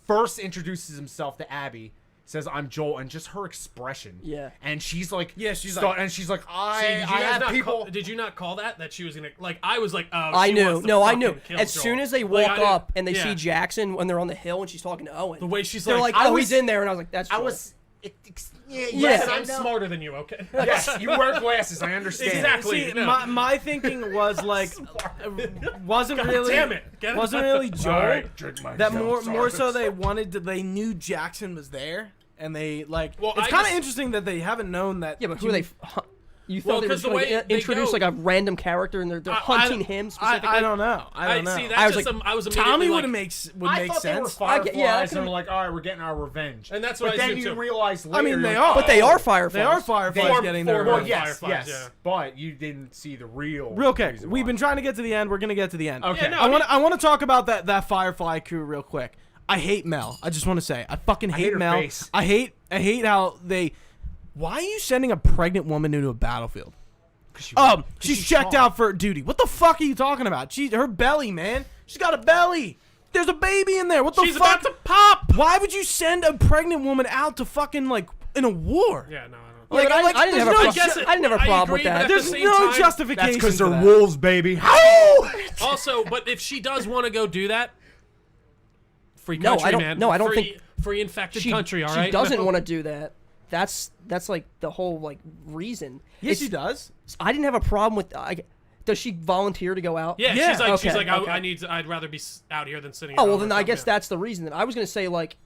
first introduces himself to Abby, says I'm Joel, and just her expression. Yeah. And she's like, she's I See, I have people. did you not call that she was gonna like? I was like, oh, I she knew. wants to No, I fucking knew. kill As Joel. soon as they Like, walk I up and they yeah. see Jackson when they're on the hill and she's talking to Owen, the way she's they're like, like, oh, he's in there, and I was like, that's Joel. I was. Yes, Yeah. I'm smarter than you. Okay. Yes, you wear glasses. I understand. Exactly. See, no. my thinking was like, wasn't God really, damn it. Get it? wasn't really Joel. All right, drink my That milk, more so Sarkis. they knew Jackson was there, and they like. Well, it's I kind of just- interesting that they haven't known that. Yeah, but who are they? You thought Well, they were 'cause just the going way to they introduce go- like a random character and they're hunting him specifically? I don't know. I don't know. See, I that's was just like, I was immediately Tommy like, would make I make thought they were sense. fireflies, yeah, I and can- they're like, all right, we're getting our revenge. And that's what but I then assumed you too. realize later. I mean, they you're are. like, But they are They fireflies. are fireflies Form- getting their form Well, of revenge. yes, fireflies, yes, yeah. but you didn't see the real. Real quick, reason we've why. been trying to get to the end. We're gonna get to the end. Okay. Yeah, no, I want to talk about that Firefly crew real quick. I hate Mel. I just want to say I fucking hate hate her Mel. face. I hate how they. Why are you sending a pregnant woman into a battlefield? She's checked out for duty. What the fuck are you talking about? Her belly, man. She's got a belly. There's a baby in there. What the She's fuck? about to pop. Why would you send a pregnant woman out to fucking like in a war? Yeah, no, I don't. Yeah, but I didn't there's have a no pro- guess it- I didn't have a I problem with agree, but that. at the There's same no time- justification. That's because for they're that. wolves, baby. Also, but if she does want to go do that, free No, country, I don't- man. no, I don't free, think- free infected She, country. All she right. doesn't No. want to do that. That's like the whole like reason. Yes, It's- she does. I didn't have a problem with. does she volunteer to go out? Yeah, Yeah, she's like, okay. I'd rather be out here than sitting. Oh at well, home then or I guess something. that's the reason. Then I was gonna say like.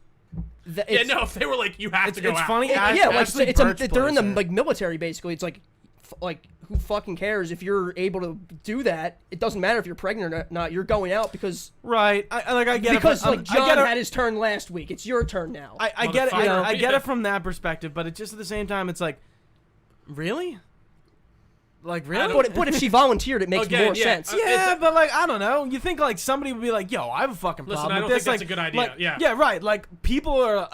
Yeah, no. If they were like, you have to go It's out. funny. Yeah, like Ashley it's Birch they're in the plays it. like military basically. It's like who fucking cares if you're able to do that? It doesn't matter if you're pregnant or not. You're going out because Right. I get because it. like I John get it. had his turn last week. It's your turn now. I get it. Motherfucker. I get Yeah. it from that perspective, but it just at the same time, it's like, really, like really. but if she volunteered, it makes Again, more yeah, sense. Yeah, but like I don't know. You think like somebody would be like, "Yo, I have a fucking Listen, problem I with don't this." think that's like, a good idea. like- Yeah. yeah, right. Like people are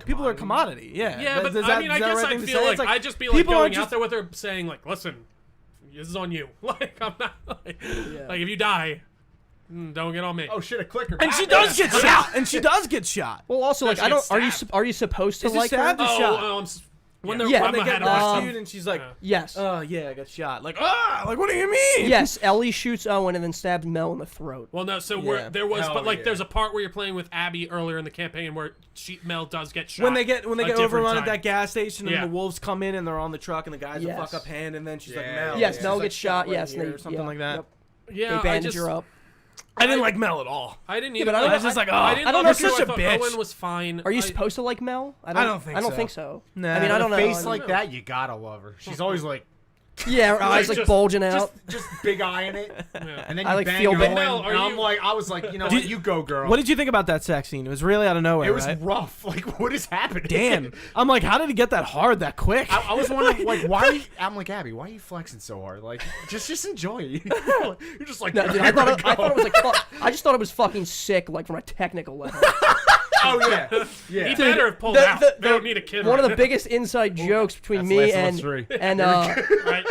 people are a commodity. Yeah, Yeah, but Is I that- mean, is I that guess right I thing to feel say? like It's I'd just be like people going aren't out just- there with her saying like, listen, this is on you. Like I'm not like if you die, don't get on me. Oh shit, a clicker. And she does get shot. And she does get shot. Well, also No, like she I don't. gets Are you stabbed. are you supposed to Is it like her? stabbed or shot? When When Yeah. they get ahead of myself. rescued and she's like, Yes. "Oh yeah, I got shot." Like, like what do you mean? Yes, Ellie shoots Owen and then stabs Mel in the throat. Well, no. So Yeah. there was, Hell but like, yeah. there's a part where you're playing with Abby earlier in the campaign where Mel does get shot. When they get a different overrun time. at that gas station and Yeah. the wolves come in and they're on the truck and the guy's Yes. a fuck up hand and then she's like Yeah. Mel. Yes, She's Mel like, gets shot. right Yes, here and or something like that. Yep. Yeah, They I bandage just, her up. I didn't like Mel at all. I didn't Yeah, either. but I was just like, oh, I didn't I don't love know her if too. she's I a thought bitch. Owen was fine. Are you supposed to like Mel? I don't think I don't so. think so. Nah. I mean, I don't know. Face like that, you gotta love her. She's always like, Yeah, her eyes like just- bulging out. just big eye in it, Yeah. and then I, you like, bang feel Owen, bad. Mel, and are I'm you- like, I was like, you know what, you go, girl. What did you think about that sex scene? It was really out of nowhere, It was right? rough. Like, what is happening? Damn. I'm like, how did he get that hard that quick? I was wondering, like, why are you, I'm like, Abby, why are you flexing so hard? Like, just enjoy it. You're just like, No, dude, I thought it was like. I just thought it was fucking sick, like from a technical level. oh yeah, He yeah. better have pulled out. They don't need a kid. One of right the biggest inside jokes between That's me Last of Us 3. and now, right?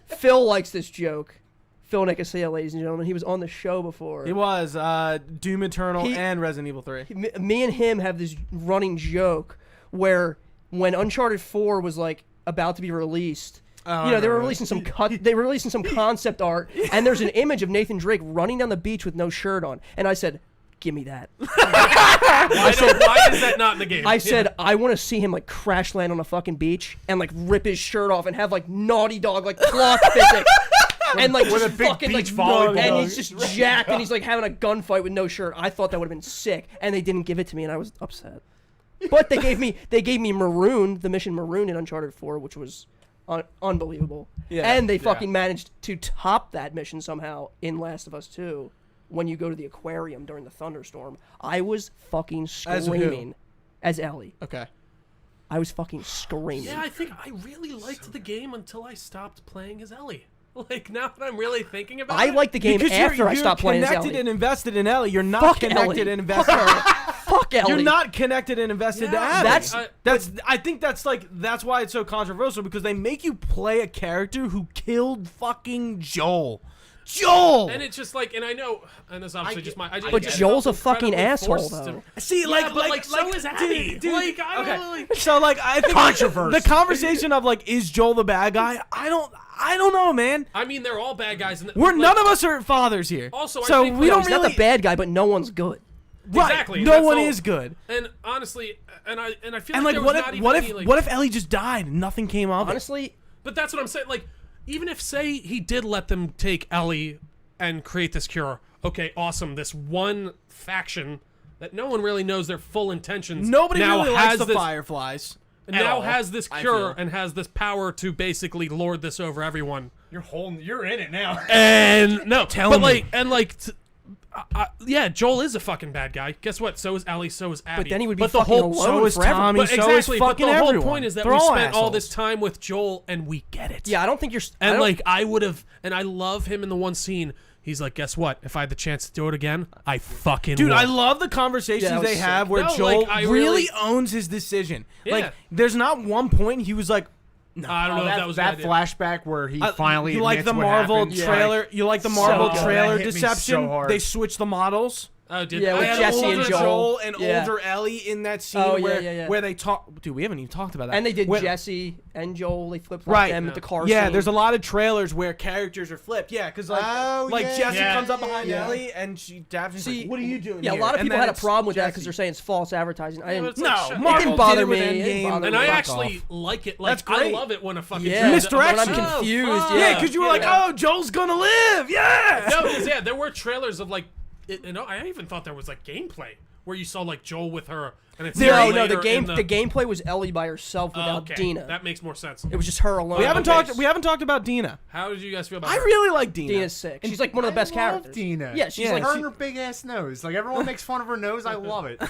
Phil likes this joke. Phil Nicosia, ladies and gentlemen, he was on the show before. He was Doom Eternal He- and Resident Evil 3. Me and him have this running joke where when Uncharted 4 was like about to be released, Oh, you know, I they were remember releasing some they were releasing some concept art, and there's an image of Nathan Drake running down the beach with no shirt on, and I said, "Give me that." Why is that not in the game? I said, I want to see him like crash land on a fucking beach and like rip his shirt off and have like Naughty Dog like clock physics. And like With just a big fucking beach like volleyball. and he's just jacked and he's like having a gunfight with no shirt. I thought that would have been sick, and they didn't give it to me, and I was upset. But they gave me Maroon, the mission Maroon in Uncharted 4, which was unbelievable. Yeah, and they yeah. fucking managed to top that mission somehow in Last of Us 2 when you go to the aquarium during the thunderstorm. I was fucking As who? screaming as Ellie. Okay. I was fucking screaming. Yeah, I think I really liked the game until I stopped playing as Ellie. Like, now that I'm really thinking about I it. like the game Because after I you're stopped playing as connected Ellie. and invested in Ellie. You're not Fuck connected Ellie. and invested. Fuck Ellie. You're not connected and invested to Yeah, Abby. that's- I think that's why it's so controversial, because they make you play a character who killed fucking Joel. And it's just like, and I know, and it's obviously just my. But get Joel's a felt fucking incredibly asshole, forced though. See, so is Abby. dude, Like, I don't okay. know, like- So I think Controversy. the conversation of is Joel the bad guy? I don't know, man. I mean, they're all bad guys. And None of us are fathers here. Also, I so think, we like, don't He's really. not the bad guy, but no one's good. Right. Exactly. No that's one all. is good. And honestly, and I feel And like there what was if not even what if any, like, what if Ellie just died and nothing came of it? Honestly, But that's what I'm saying. Like, even if, say, he did let them take Ellie and create this cure, okay, awesome. This one faction that no one really knows their full intentions. Nobody now really likes has the this, Fireflies. and at now all, has this I cure feel. and has this power to basically lord this over everyone. You're in it now. And no, Tell but me. yeah, Joel is a fucking bad guy. Guess what? So is Ellie. So is Abby. but then he would be But the fucking whole alone so is forever. Tommy. But so exactly, is but fucking the whole everyone. point is that They're we all spent all assholes. this time with Joel, and we get it. Yeah, I don't think you're. I And don't- like, I would have, and I love him in the one scene. He's like, guess what? If I had the chance to do it again, I fucking Dude, would. I love the conversations Yeah, that was they sick. have where No, Joel like, I really really- owns his decision. Yeah. Like, there's not one point he was like, no. I don't know if that was that a good idea. flashback where he finally you like admits the what Marvel happened. trailer? You like the Marvel good. trailer That hit me deception? so hard. They switched the models. Oh, did Yeah, I with had Jesse older and Older Joel. and Yeah. older Ellie in that scene Oh, yeah, where yeah, yeah. where they talk. Dude, we haven't even talked about that. and they did Where- Jesse and Joel. They flip Right. them with the car. Yeah, scene. there's a lot of trailers where characters are flipped. Yeah, because Oh, yeah. Jesse Yeah. comes up behind Yeah. Ellie and Daphne's See, like, "What are you doing?" Yeah, a here?" lot of And people then had a it's problem with that Jesse. because they're saying it's false advertising. I Yeah, but didn't. it's like, No, shut- Marvel It didn't bother did it with me. It didn't Endgame. bother And me. I Fuck actually off. like it. Like, That's great. I love it when a fucking Yeah, dude- Misdirection. when I'm Oh, confused. fuck. Yeah, because you were like, Yeah. "Oh, Joel's gonna live." Yeah. No, because yeah, there were trailers of like, I even thought there was like gameplay where you saw like Joel with her, and it's No, later no. The in game, the gameplay was Ellie by herself Oh, without okay, Dina. that makes more sense. It was just her alone. We haven't on talked. base. We haven't talked about Dina. How did you guys feel about I her? really like Dina. Dina's sick. She's like one of the best I love characters. Dina. Yeah, she's Yeah, like her she- and her big ass nose. Like everyone makes fun of her nose. I love it.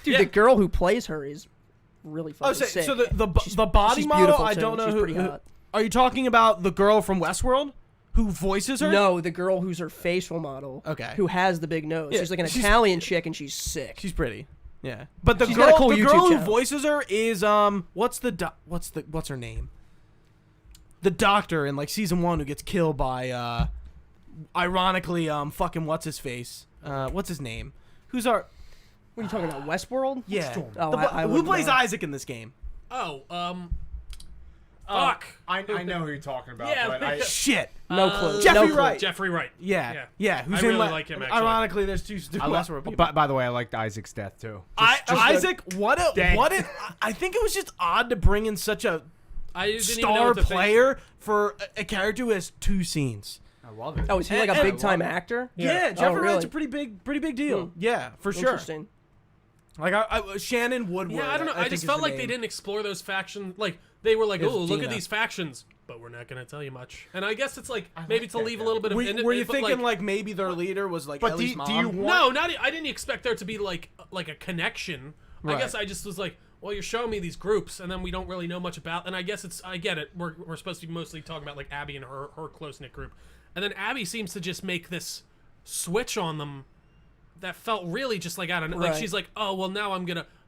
dude. Yeah. The girl who plays her is really fucking Oh, sick. so the She's- body she's model. beautiful, I too. don't know She's who. pretty hot. Are you talking about the girl from Westworld who voices her? No, the girl who's her facial model. Okay. Who has the big nose? Yeah, She's like an she's- Italian chick, and she's sick. She's pretty. Yeah, but the She's got a girl, cool the YouTube girl who channel. voices her is what's her name? The doctor in like season 1 who gets killed by, ironically, fucking what's his face? What's his name? Who's our? What are you talking about? Westworld? Yeah. Oh, The- who wouldn't plays know. Isaac in this game? Oh, fuck. I know who you're talking about. Yeah, but I, Shit. No clue. Jeffrey no clue. Wright. Jeffrey Wright. Yeah. Who's I in really like like him, actually. Ironically, there's two I love, Westworld people. by the way, I liked Isaac's death too. Isaac, Dang. I think it was just odd to bring in such a I didn't even know star what to think. player for a character who has 2 scenes. I love it. Oh, is he like a And- big time actor? Yeah, Jeffrey Oh, Wright's a really? pretty big deal. Hmm. Yeah, for sure. Interesting. Like Shannon Woodward. Yeah, I don't know. I think just is felt the like they name. didn't explore those factions. Like they were like, It was "Oh, look at Dina. these factions," but we're not going to tell you much. And I guess it's like like maybe to that leave a guy. little bit of. Were you but, thinking like maybe their leader was like But Ellie's do mom? you want? No, not. I didn't expect there to be like a connection. I Right. guess I just was like, well, you're showing me these groups, and then we don't really know much about. And I guess I get it. We're supposed to be mostly talking about like Abby and her close knit group, and then Abby seems to just make this switch on them that felt really just like I don't know. Like Right. she's like, oh well, now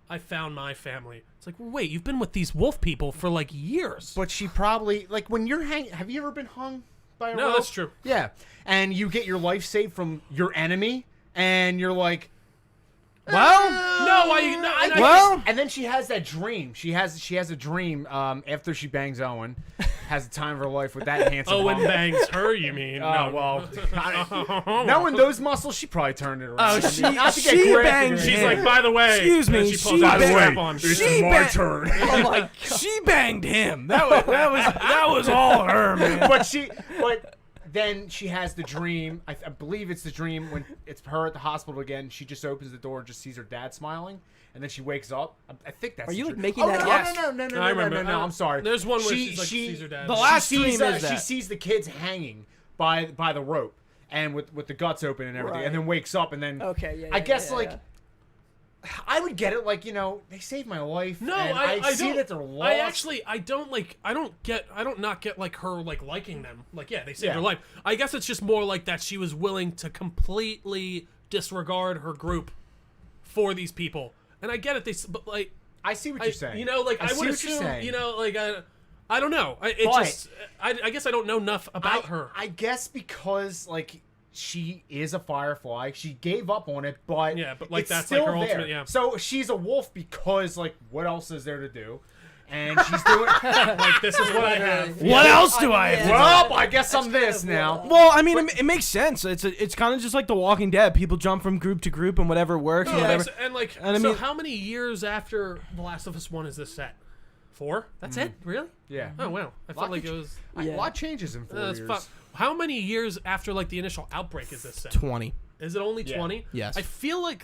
I found my family. It's like, well, wait, you've been with these wolf people for like years. But she probably like when you're have you ever been hung by a No, rope? that's true. Yeah, and you get your life saved from your enemy, and you're like, Well, No, I well, and then she has that dream. She has a dream after she bangs Owen, has the time of her life with that handsome. Owen hunk. bangs her, you mean? Oh well, knowing those muscles, she probably turned it around. Oh, she Not to get she graphic banged or She's anything. him. like, by the way, Excuse and me, she pulls she out a banged- strap-on. She It's my ba- turn. Oh my god. she banged him. That was all her, man. but then she has the dream. I believe it's the dream when it's her at the hospital again. She just opens the door and just sees her dad smiling, and then she wakes up. I think that's. Are you the like dream. making Oh, that no, up? no, I remember. no. I'm sorry. There's one where she's like, sees her dad. The last she sees, dream is she that. sees the kids hanging by the rope and with the guts open and everything, Right. and then wakes up and then. Okay, yeah. I yeah, guess yeah, like. yeah. I would get it. Like, they saved my life. No, and I see don't. that they're lost. I don't not get like her like liking them. Like, yeah, they saved her life. I guess it's just more like that she was willing to completely disregard her group for these people. And I get it. But like, I see what you're saying. Like I would assume, like I don't know. I guess I don't know enough about her. I guess because like she is a firefly, she gave up on it, but like it's that's still like her there. ultimate. Yeah. So she's a wolf because like what else is there to do? And she's doing Like this is what I have. What else do I have? well, I guess I'm this now. Well, I mean, it makes sense. It's kind of just like The Walking Dead. People jump from group to group and whatever works and whatever. And so how many years after The Last of Us 1 is this set? 4? That's it? Really? Yeah. Oh wow. I felt like it was. A lot changes in 4 years. How many years after like the initial outbreak is this set? 20. Is it only 20? Yes. I feel like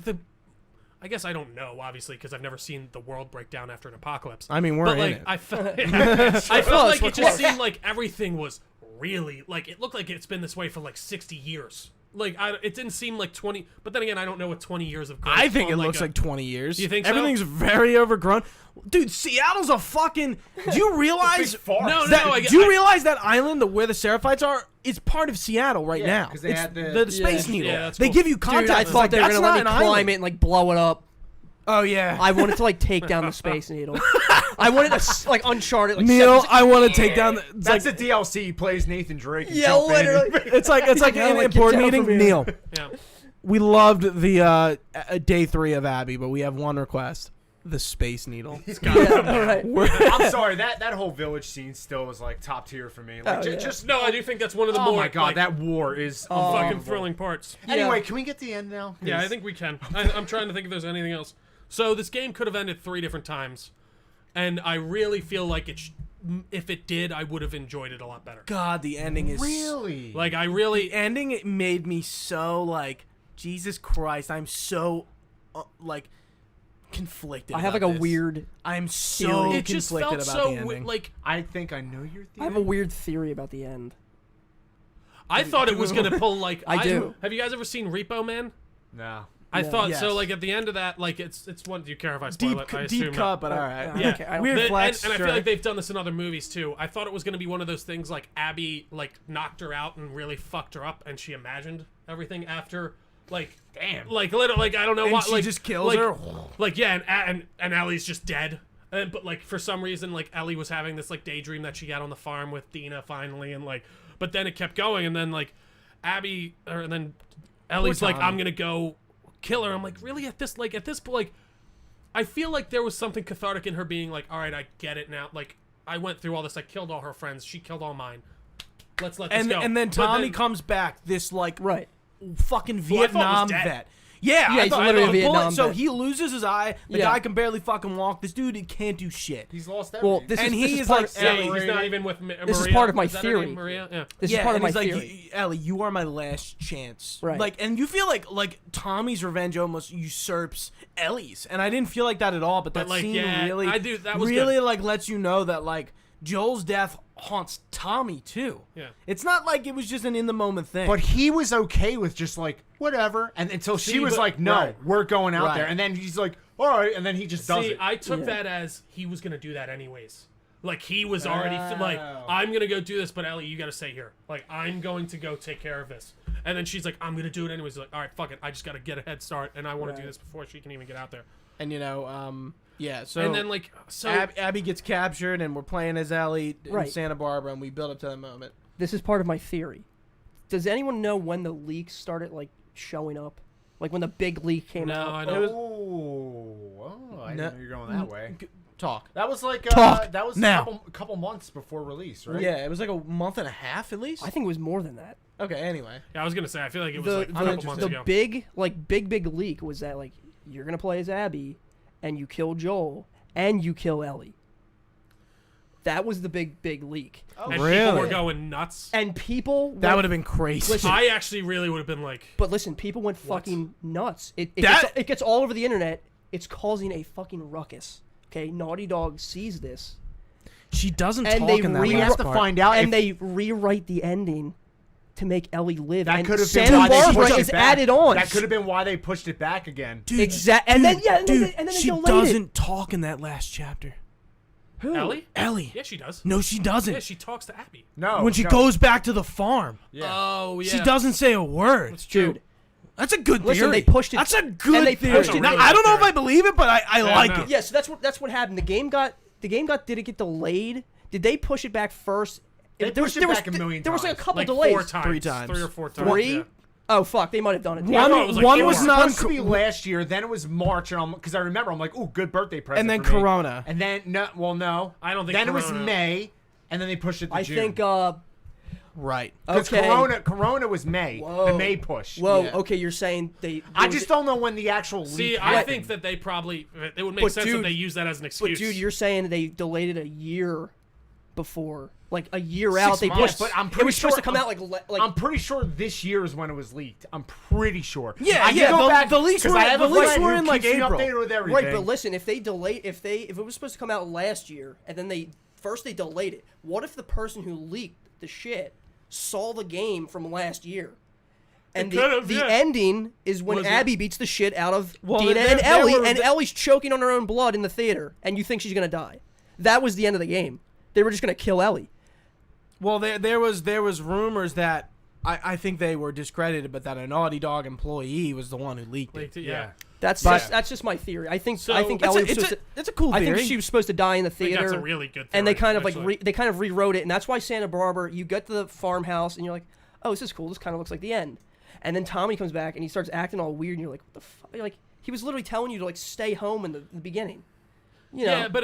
I guess I don't know, obviously, because I've never seen the world break down after an apocalypse. I mean, we're but in like, it. I felt like it just seemed like everything was really like it looked like it's been this way for like 60 years. Like it didn't seem like 20, but then again, I don't know what 20 years of growth. I think it looks like 20 years. You think so? Everything's very overgrown. Dude, Seattle's a fucking... Do you realize... No, do you realize that island where the Seraphites are is part of Seattle right now? because they It's had the Space Needle. Yeah, that's they cool. give you Dude, context. I It's thought like, they were that's gonna let me not an climb island. it and like blow it up. Oh, yeah. I wanted to like take down the Space Needle. I wanted to like Uncharted. Like, Neil, I want to take down... It's That's like, the DLC. He plays Nathan Drake. And Yeah, jump in. literally. it's like Yeah, an like, important get down meeting. from here. Neil, Yeah. we loved the day 3 of Abby, but we have one request. The Space Needle. Yeah, all right. I'm sorry. That whole village scene still is like top tier for me. Like, Oh, yeah. just No, I do think that's one of the oh more my god, like, that war is fucking unfucking thrilling parts. Anyway, Yeah. can we get the end now? Yeah, I think we can. I'm trying to think if there's anything else. So this game could have ended 3 different times, and I really feel like if it did, I would have enjoyed it a lot better. God, the ending is... Really? Like I really, ending, it made me so like, Jesus Christ, I'm so like conflicted. I have about like a this. weird. I'm so it just conflicted felt about so the ending. like I think I know your theory. I have a weird theory about the end. I thought it was gonna pull like I do. Have you guys ever seen Repo Man? No. I No. thought Yes. so. Like at the end of that, like it's one. Do you care if I spoil it? I assume deep not. cut, but all right. Yeah. Okay, I don't- Weird And flex. I sure. feel like they've done this in other movies too. I thought it was going to be one of those things like Abby like knocked her out and really fucked her up, and she imagined everything after. Like Damn. like literally, like I don't know And what. she like just kills like, her. Like yeah, and Ellie's just dead. But like for some reason, like Ellie was having this like daydream that she got on the farm with Dina finally, and like, but then it kept going, and then like Abby and then Ellie's like, Tommy. I'm gonna go kill her. I'm like, really at this point, like, I feel like there was something cathartic in her being like, all right, I get it now. Like I went through all this. I killed all her friends. She killed all mine. Let's let this go. And then But Tommy comes back, this like Right. fucking Who I thought was Vietnam dead. vet. Yeah, Yeah, he's literally a Vietnam So vet. he loses his eye. The Yeah. guy can barely fucking walk. This dude, he can't do shit. He's lost Well, everything. this And is he this is is part like of, Yeah, separated. he's not even with Maria. This is part of my Is that her name, theory. Maria. Yeah. this Yeah, is part of and my he's like, theory. Ellie, you are my last chance. Right. Like, and you feel like Tommy's revenge almost usurps Ellie's, and I didn't feel like that at all. But that like, scene yeah, really, I do- that was really good. like lets you know that like Joel's death haunts Tommy too. Yeah. It's not like it was just an in the moment thing. But he was okay with just like whatever, and until she See, was but- like, "No, Right. we're going out Right. there," and then he's like, "All right," and then he just does See, it. I took Yeah. that as he was gonna do that anyways. Like he was already like, Oh. I'm gonna go do this, but Ellie, you gotta stay here. Like I'm going to go take care of this. And then she's like, I'm gonna do it anyways. He's like, all right, fuck it. I just gotta get a head start, and I want to do Right. this before she can even get out there. and yeah. So and then like, so Abby gets captured, and we're playing as Ellie in Right. Santa Barbara, and we build up to that moment. This is part of my theory. Does anyone know when the leaks started like showing up? Like when the big leak came no, out? I It don't. was- I didn't know you were going that way. Talk. That was like Talk that was now. a couple months before release, right? Yeah, it was like a month and a half at least. I think it was more than that. Okay. Anyway. Yeah, I was gonna say. I feel like it was The like a couple interested. months the ago. big leak was that like you're gonna play as Abby, and you kill Joel, and you kill Ellie. That was the big leak. And people Really? were going nuts. And people That went- would have been crazy. Listen, I actually really would have been like, But listen, people went fucking nuts. It That- gets all over the internet. It's causing a fucking ruckus. Okay, Naughty Dog sees this, She doesn't and talk they in that re- We last have to part. find out and if they rewrite the ending to make Ellie live. That and could have been Santa why they Barbara pushed is it back. added on. That could have been why they pushed it back again. Dude, Exactly. And then and then they she delayed doesn't talk in that last chapter. Who? Ellie? Ellie. Yeah, she does. No, she doesn't. Yeah, she talks to Abby. No. when she no. goes back to the farm, Yeah. Oh, yeah. she doesn't say a word. That's true. Dude. That's a good Listen, theory. they pushed it- That's a and good they theory. pushed it- Now, really I don't good know if I theory. believe it, but I like no. it. Yeah, so that's what happened. Did it get delayed? Did they push it back first? They pushed it back a million There was like a times. couple Like delays. 4 times. 3 times. 3 or 4 times. 3? Yeah. Oh fuck, they might have done it. One, thought it was like one four. was It was not. supposed to be last year, then it was March, and because I remember, I'm like, ooh, good birthday present. And then for me. Corona. And then no. I don't think Then it was Corona. May, and then they pushed it to I June. think. Right. Because Okay. Corona was May. Whoa. The May push. Whoa. Yeah. Okay, you're saying they. I just don't know when the actual See, leak I happened. think that they probably it would make But sense dude- if they use that as an But excuse. dude, you're saying they delayed it a year before, like a year out. They months, pushed. but I'm it pretty was supposed sure- to come out like. I'm pretty sure this year is when it was leaked. I'm pretty sure. Yeah, I can yeah, go the- back, the leaks 'cause were- I have the a leaks friend were who in, like, keeps me April. updated with everything. Right, but listen, if it was supposed to come out last year and then they delayed it, what if the person who leaked the shit saw the game from last year? And It could've, the yeah. ending is when Was it- Abby beats the shit out of Well, Dina there- and there Ellie, were- and Ellie's choking on her own blood in the theater, and you think she's gonna die. That was the end of the game. They were just gonna kill Ellie. Well, there was rumors that I think they were discredited, but that a Naughty Dog employee was the one who leaked it. yeah. That's But- that's just my theory. I think So- Ellie was supposed to. It's a cool I theory. think she was supposed to die in the I think theater. that's a really good and they theory, kind of actually. they kind of rewrote it, and that's why Santa Barbara. You get to the farmhouse, and you're like, oh, this is cool. This kind of looks like the end. And then Tommy comes back, and he starts acting all weird, and you're like, what the fuck? Like he was literally telling you to like stay home in the beginning. You know? Yeah, but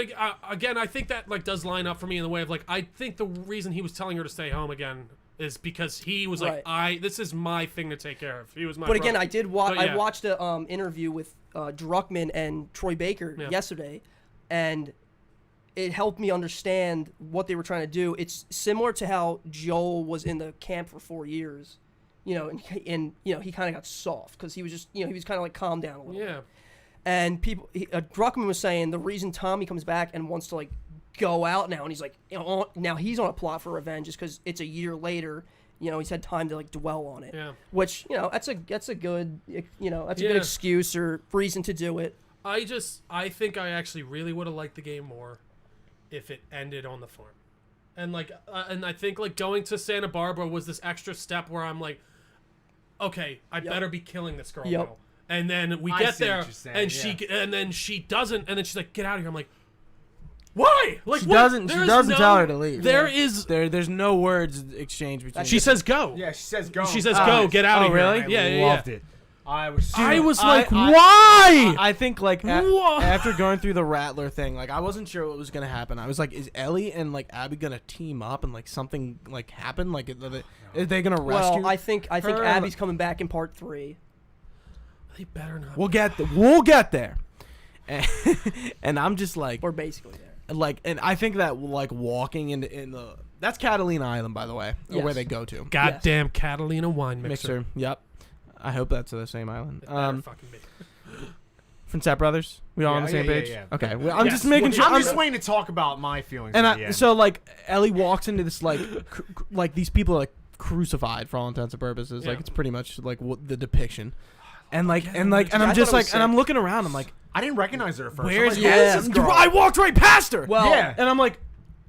again, I think that like does line up for me in the way of like I think the reason he was telling her to stay home again is because he was like this is my thing to take care of. He was my. But again, brother. I did watch. But yeah. I watched a interview with Druckmann and Troy Baker yesterday, and it helped me understand what they were trying to do. It's similar to how Joel was in the camp for 4 years, you know, and you know he kind of got soft because he was just he was kind of like calmed down a little. Yeah. And Druckmann was saying the reason Tommy comes back and wants to like go out now, and he's like, now he's on a plot for revenge, just because it's a year later. You know, he's had time to like dwell on it. Yeah. Which that's a good that's a good Yeah. excuse or reason to do it. I think I actually really would have liked the game more if it ended on the farm, and like and I think like going to Santa Barbara was this extra step where I'm like, okay, I better be killing this girl now. And then we I get see what there, you're saying, and and then she doesn't, and then she's like, "Get out of here!" I'm like, "Why?" Like She what? doesn't tell her to leave. There's There's no words exchanged between. she says go. Yeah, she says go. She says go. Get out Oh, of here. really? Yeah, Loved it. I was. I was like, I- why? I think like Why? after going through the Rattler thing, like I wasn't sure what was gonna happen. I was like, is Ellie and like Abby gonna team up and like something like happen? Like are they gonna rescue? Well, I think her? Abby's coming back in part 3. They better not. We'll get there. And I'm just like, We're basically there. like, and I think that like walking in the that's Catalina Island, by the way, Yes. where they go to. Goddamn Catalina wine Mixer. Yep. I hope that's the same island. It better fucking be. From Step Brothers. We all on the Yeah, same yeah, page. yeah. Okay. Well, I'm Yes. just making sure. I'm just waiting to talk about my feelings. And at the end. so like Ellie walks into this like like these people are like crucified for all intents and purposes. Like Yeah. it's pretty much like what the depiction. And like yeah, and like and I I'm thought just it was like and I'm sick. looking around. I'm like, I didn't recognize her at first. where's I'm like, yeah. who's this girl? I walked right past her. Well, Yeah. And I'm like,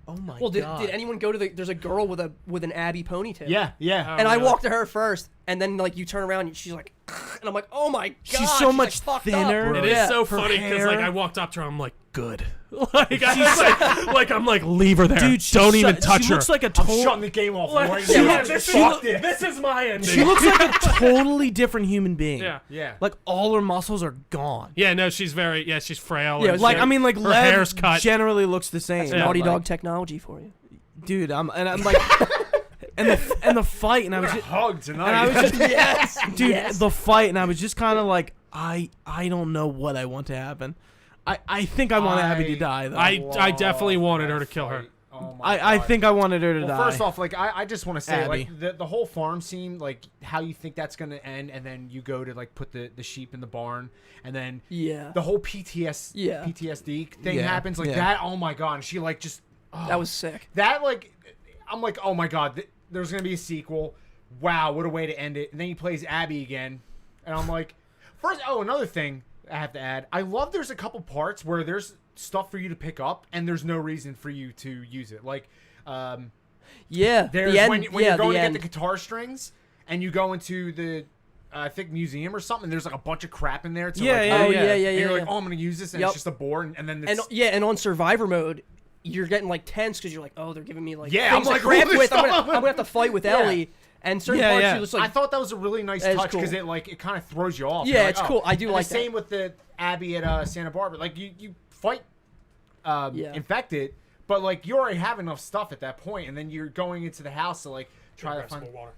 oh my well, god. did anyone go to there's a girl with an Abby ponytail? Yeah, yeah. And I really? walked to her first, and then like you turn around and she's like, and I'm like, oh my god, She's so like, much fucked thinner. Up. It Yeah. is so Her funny because like hair. I walked up to her, I'm like, good. Like I was like I'm like, leave her there. Dude, she's don't even she touch her. looks like a I'm total. shutting the game off Like, right yeah, now. this is my ending. She looks like a totally different human being. Yeah. Yeah. Like all her muscles are gone. Yeah, no, she's very she's frail. Yeah, and Like shit. I mean, like her Lev hair's cut. generally looks the same. Yeah. Naughty Like, Dog technology for you. dude. I'm like, and the fight, and I was just, hug and I tonight. was just, Yes, dude, yes. the fight, and I was just kind of like, I don't know what I want to happen. I think I want Abby to die though. I definitely wanted her to kill her. Oh my I God. think I wanted her to Well, die. first off, like I just want to say, Abby. like the whole farm scene, like how you think that's gonna end, and then you go to like put the sheep in the barn, and then Yeah. the whole PTSD thing Yeah, happens, like yeah. that. Oh my God, and she like just That was sick. that like I'm like, oh my God, there's gonna be a sequel. wow, what a way to end it. And then he plays Abby again, and I'm like, another thing I have to add. I love there's a couple parts where there's stuff for you to pick up, and there's no reason for you to use it. Like, Yeah, there's the end, when yeah, you're going the to end. get the guitar strings, and you go into the I think museum or something. There's like a bunch of crap in there. To Yeah, like, yeah, Oh yeah. yeah, yeah, And yeah. you're yeah. like, oh, I'm gonna use this, and Yep. it's just a board, and then it's, And on survivor mode, you're getting like tense because you're like, oh, they're giving me like Yeah, things I'm to like, craft holy with. I'm stuff. gonna have to fight with Yeah. Ellie, and certain Yeah, parts yeah. you're just I like, thought that was a really nice That is touch because cool. it kind of throws you off. Yeah, You're like, it's oh. cool. I do And like the that. same with the Abby at Santa Barbara. Like you fight Yeah. infected, but like you already have enough stuff at that point, and then you're going into the house to like try to Grab some find more water.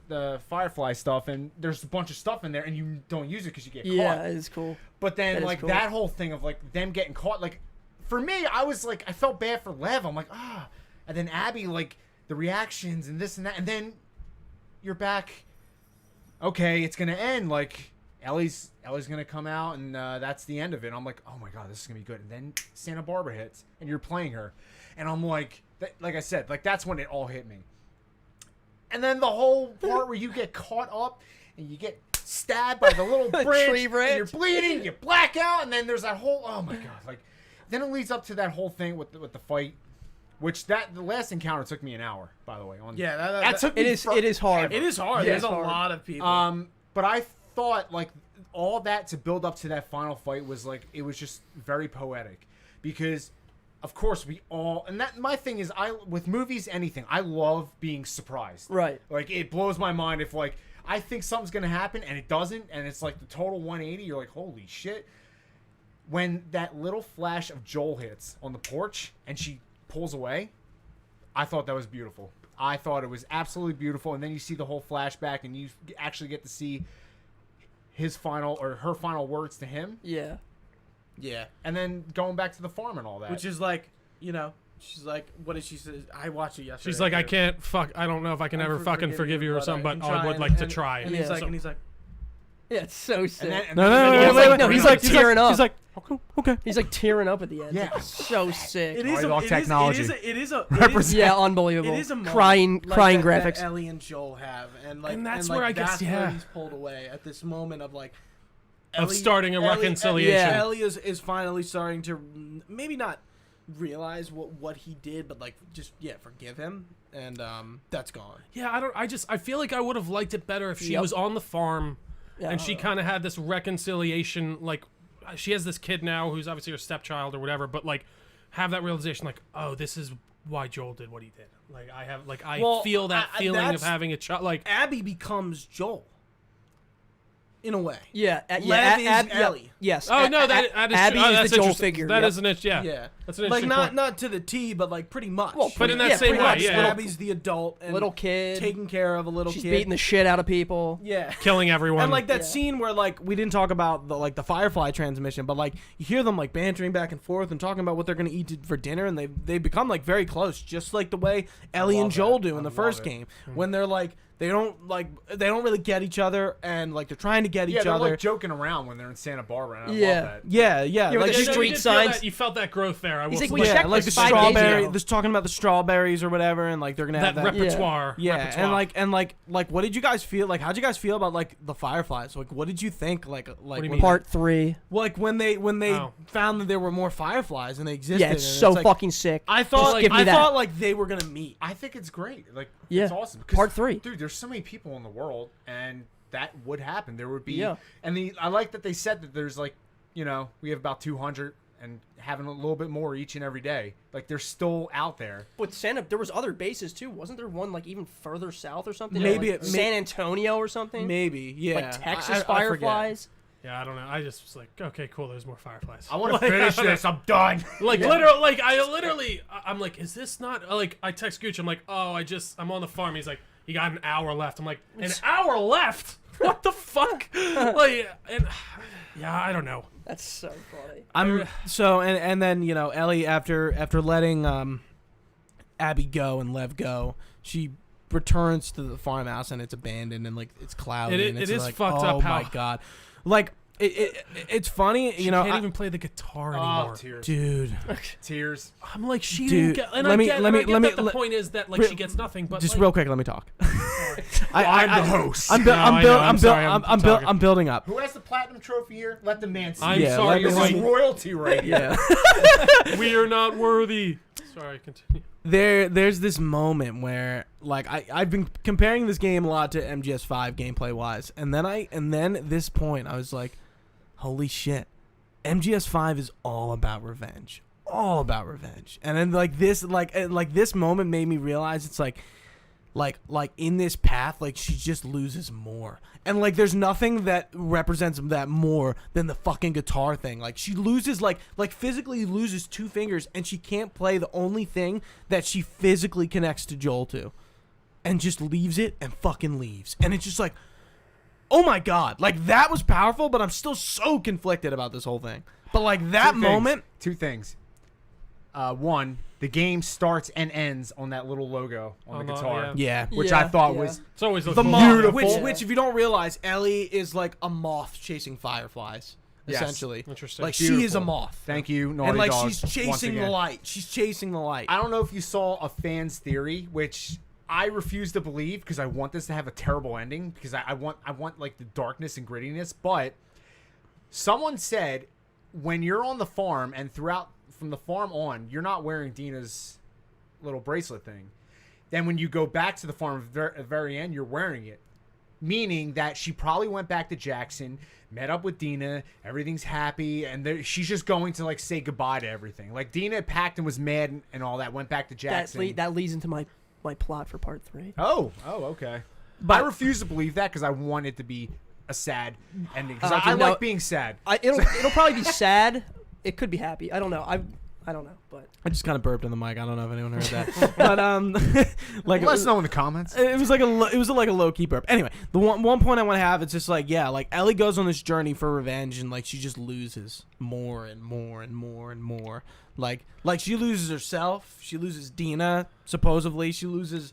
the firefly stuff, and there's a bunch of stuff in there, and you don't use it because you get yeah, caught. it is cool. But then That is like cool. that whole thing of like them getting caught, like for me, I was like I felt bad for Lev. I'm like and then Abby, like the reactions and this and that, and then you're back. Okay, it's gonna end. Like Ellie's gonna come out, and that's the end of it. I'm like, oh my god, this is gonna be good. And then Santa Barbara hits, and you're playing her, and I'm like, like I said, like that's when it all hit me. And then the whole part where you get caught up and you get stabbed by the little branch, Tree branch. and you're bleeding, you black out, and then there's that whole oh my god, like then it leads up to that whole thing with the fight, which the last encounter took me an hour, by the way. Yeah, that took me It is hard. It is hard. Yeah. There's a It's hard. lot of people. But I thought like all that to build up to that final fight was like it was just very poetic, because of course we all, and that my thing is with movies, anything, I love being surprised. Right. Like it blows my mind if like I think something's gonna happen and it doesn't, and it's like the total 180. You're like, holy shit. When that little flash of Joel hits on the porch and she pulls away, I thought that was beautiful. I thought it was absolutely beautiful, and then you see the whole flashback, and you actually get to see his final or her final words to him, Yeah. yeah. and then going back to the farm and all that. Which is like, she's like, what did she say? I watched it yesterday. She's like, I can't fuck. I don't know if I can ever fucking forgive you or something, but I would can like try. to try. And he's Yeah. like, So- Yeah, it's so sick. and no, then no, he's wait, like, wait, he's like tearing up. He's like, okay. He's like tearing up at the end. Yeah. It's so sick. It is Dog technology. It is a Yeah, unbelievable. It is a moment, crying like, crying that graphics. Ellie and Joel have, and like, And that's like, where I guess, that's where yeah. he's pulled away at this moment of like, Of starting a reconciliation. Yeah. Ellie is finally starting to maybe not realize what he did, but like just forgive him, and that's gone. Yeah, I feel like I would have liked it better if she Yep. was on the farm Yeah, and she kind of had this reconciliation. Like, she has this kid now who's obviously her stepchild or whatever, but like have that realization, like, oh, this is why Joel did what he did. Like, I Well, feel that feeling of that's- having a child. Like, Abby becomes Joel. In a way. Yeah, Lev is yeah, Ellie. yes. oh no, that is Abby oh, is that's the Joel interesting. figure. That yep. is an issue. Yeah, Yeah. that's an Like interesting point. not to the T, but like pretty much. Well, But in that yeah, same pretty way, much. yeah. Little- Abby's the adult and little kid. taking care of a little She's kid. beating the shit out of people. yeah. Killing everyone. And like that Yeah. scene where like we didn't talk about the Firefly transmission, but like you hear them like bantering back and forth and talking about what they're gonna eat for dinner, and they become like very close, just like the way Ellie and love Joel that. do in the I first love it. game when they're like they don't really get each other, and like they're trying to get yeah, each they're other. like joking around when they're in Santa Barbara, and I Yeah. love that. Yeah, with like the Yeah, no, street you did feel signs. that- You felt that growth there. I will He's like, say. we yeah, checked like the this 5 days strawberry. ago. Just talking about the strawberries or whatever, and like they're gonna have that that. repertoire. Yeah, repertoire. and like, what did you guys feel like? How'd you guys feel about like the Fireflies? Like, what did you think? Like, do you when, mean? Part 3. like when they Oh. found that there were more Fireflies and they existed. Yeah, it's and so like, fucking sick. I thought Just give me I that. thought like they were gonna meet. I think it's great. Like, Yeah. it's awesome. 'Cause, Part 3. dude. There's so many people in the world, and that would happen. There would be, Yeah. and I like that they said that there's like, we have about 200, and having a little bit more each and every day. Like they're still out there. But Santa, there was other bases too. Wasn't there one like even further south or something? Maybe like it- San Antonio or something. Maybe, yeah. Like Texas I forget. Fireflies. Yeah, I don't know. I just was like, okay, cool. There's more Fireflies. I want to finish this. I'm done. Like literally, like I'm like, is this not like? I text Gooch. I'm like, oh, I'm on the farm. He's like, you got an hour left. I'm like, an hour left? What the fuck? Like, and yeah, I don't know. That's so funny. I'm so and then Ellie after letting Abby go and Lev go, she returns to the farmhouse and it's abandoned and like it's cloudy. It- and it it's is like, fucked oh up my how- god, like it's funny. She You know, can't I- even play the guitar Oh, anymore. tears. dude. Tears. I'm like, she Dude, didn't get, and let I me- get, let and me- I get let me- that the let- point is that like Re- she gets nothing, but Just like, real quick, let me talk. I'm the host. I'm building up. Who has the platinum trophy here? Let the man see. I'm Yeah, sorry, This you're is right. royalty right here. Yeah. We are not worthy. Sorry, continue. There's this moment where like I've been comparing this game a lot to MGS5 gameplay wise, and then at this point I was like, holy shit, MGS5 is all about revenge. All about revenge. And then this moment made me realize it's like in this path, like she just loses more. And like there's nothing that represents that more than the fucking guitar thing. Like she loses like physically loses 2 fingers and she can't play the only thing that she physically connects to Joel to. And just leaves it and fucking leaves. And it's just like, oh my god. Like that was powerful, but I'm still so conflicted about this whole thing. But like that moment. Two things. One, the game starts and ends on that little logo on the guitar. Yeah. Which Yeah, I thought yeah. was It's always The cool. moth, Beautiful. which if you don't realize, Ellie is like a moth chasing fireflies, Yes. essentially. Interesting. Like she is a Beautiful. moth. Thank you, Naughty And like Dog, she's once chasing the again. light. She's chasing the light. I don't know if you saw a fan's theory, which I refuse to believe because I want this to have a terrible ending because I want like the darkness and grittiness. But someone said when you're on the farm and throughout from the farm on, you're not wearing Dina's little bracelet thing. Then when you go back to the farm at the very end, you're wearing it. Meaning that she probably went back to Jackson, met up with Dina, everything's happy, and she's just going to like say goodbye to everything. Like Dina packed and was mad and all that, went back to Jackson. That leads into my plot for part 3. Oh, okay. But- I refuse to believe that because I want it to be a sad ending. Because Okay, I no. like being sad. It'll probably be sad. It could be happy. I don't know. I don't know, but I just kind of burped on the mic. I don't know if anyone heard that. But like Let us know in the comments. it was like a low key burp. Anyway, the one point I want to have, it's just like, yeah, like Ellie goes on this journey for revenge and like she just loses more and more and more and more. Like she loses herself, she loses Dina, supposedly she loses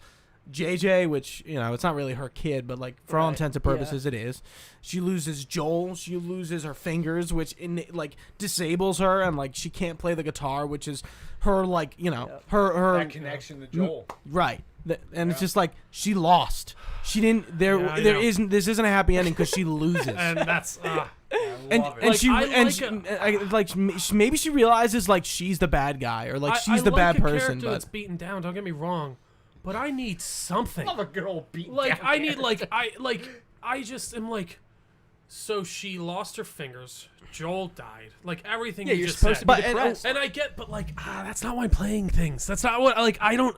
JJ, which, you know, it's not really her kid, but like for all Right, intents and purposes it is. She loses Joel, she loses her fingers, which disables her, and like she can't play the guitar, which is her, like, you know, Yep. her That connection to Joel. right. And it's just like she lost. She didn't. I know. This isn't a happy ending because she loses. And that's and love it. and Like, she I and like maybe she realizes like she's the bad guy or like she's the bad a person. character But that's beaten down. Don't get me wrong, but I need something. Love a good old beat. Like I need I just am like. So she lost her fingers. Joel died. Like everything yeah, you you're just supposed said. to be But- depressed. And I get, but like, that's not why I'm playing things. That's not what, like, maybe I'm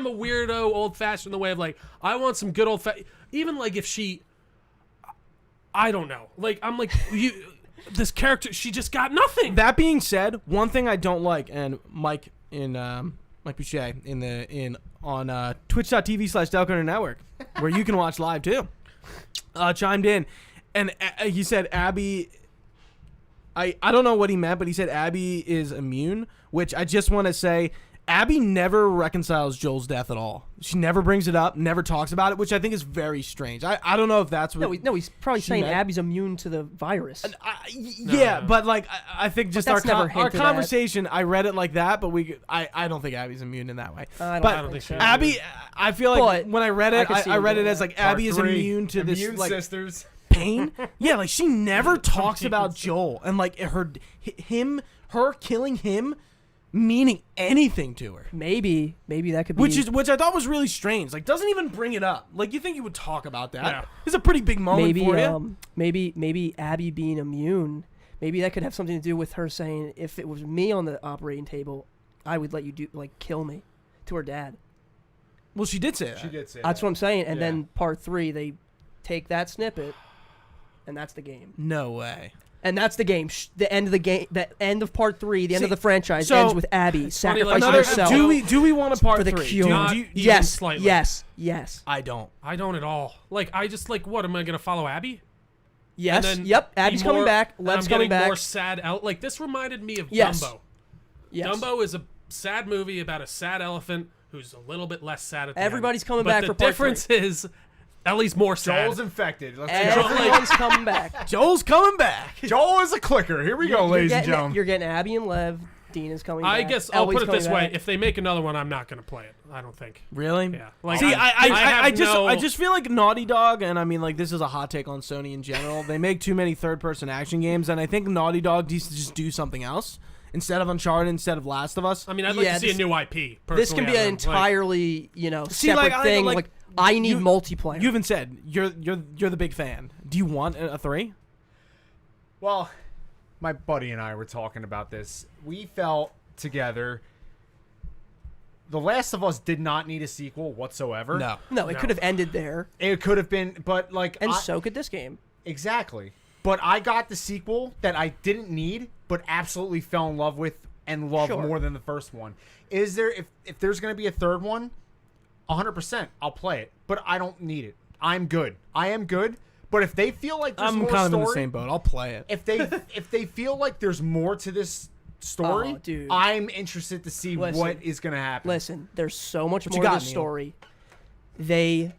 a weirdo, old fashioned in the way of like, I want some good old even like if she, I don't know. Like, I'm like, this character, she just got nothing. that being said, one thing I don't like, and Mike Boucher on twitch.tv/Delco Network, where you can watch live too, chimed in, and he said Abby. I don't know what he meant, but he said Abby is immune, which I just want to say Abby never reconciles Joel's death at all. She never brings it up, never talks about it, which I think is very strange. I don't know if that's what... No, he's probably she saying meant. Abby's immune to the virus. Yeah, No. but like I think just But our that's never our hinted at. conversation, I read it like that, but I don't think Abby's immune in that way. I but don't think so. Abby, I feel like But when I read I it, could see I read it, it as yeah. like Abby is Part 3, immune to this immune like sisters. pain. Yeah, like she never talks about Joel and like her killing him meaning anything to her. Maybe that could be. Which I thought was really strange. Like doesn't even bring it up. Like you think you would talk about that. Yeah. It's a pretty big moment maybe for you. maybe Abby being immune. Maybe that could have something to do with her saying, if it was me on the operating table, I would let you kill me, to her dad. Well, she did say that. She did say That's that. what I'm saying. And Yeah. then part 3, they take that snippet, and that's the game. No way. And that's the game. The end of the game. The end of part 3. The end of See, the franchise so- ends with Abby funny, sacrificing like, herself Do we want a part for the 3? cure. Not Do you, even yes, slightly. yes. I don't. I don't at all. Like, I just like, what am I gonna follow Abby? Yes. And then Yep. be Abby's coming more- back. and Lev's I'm coming getting back. more sad out. Like this reminded me of Yes. Dumbo. Yes. Dumbo is a sad movie about a sad elephant who's a little bit less sad at the Everybody's end. coming But back the for part difference is Ellie's more sad. Joel's infected. Let's go. Everyone's coming back. Joel's coming back. Joel is a clicker. Here we go, ladies and gentlemen. You're getting Abby and Lev Dean is coming I back. guess I'll Ellie's put it this coming way: back. if they make another one, I'm not gonna play it. I don't think. Really? Yeah. Like, See, I have just feel like Naughty Dog, and I mean, like, this is a hot take on Sony in general. They make too many third-person action games, and I think Naughty Dog needs to just do something else instead of Uncharted, instead of Last of Us. I mean, I'd like to see a new IP. This can be an entirely, separate thing. Like, I need multiplayer. You even said you're the big fan. Do you want a 3? Well, my buddy and I were talking about this. We felt together The Last of Us did not need a sequel whatsoever. No, it could have ended there. It could have been, but like... And so could this game. Exactly. But I got the sequel that I didn't need, but absolutely fell in love with and loved more than the first one. Is there... If there's going to be a third one, 100%, I'll play it. But I don't need it. I'm good. I am good. But if they feel like there's I'm more kind of story, in the same boat. I'll play it. if they feel like there's more to this story, dude. I'm interested to see what is going to happen. Listen, there's so much What you more to got, the Neil? story. They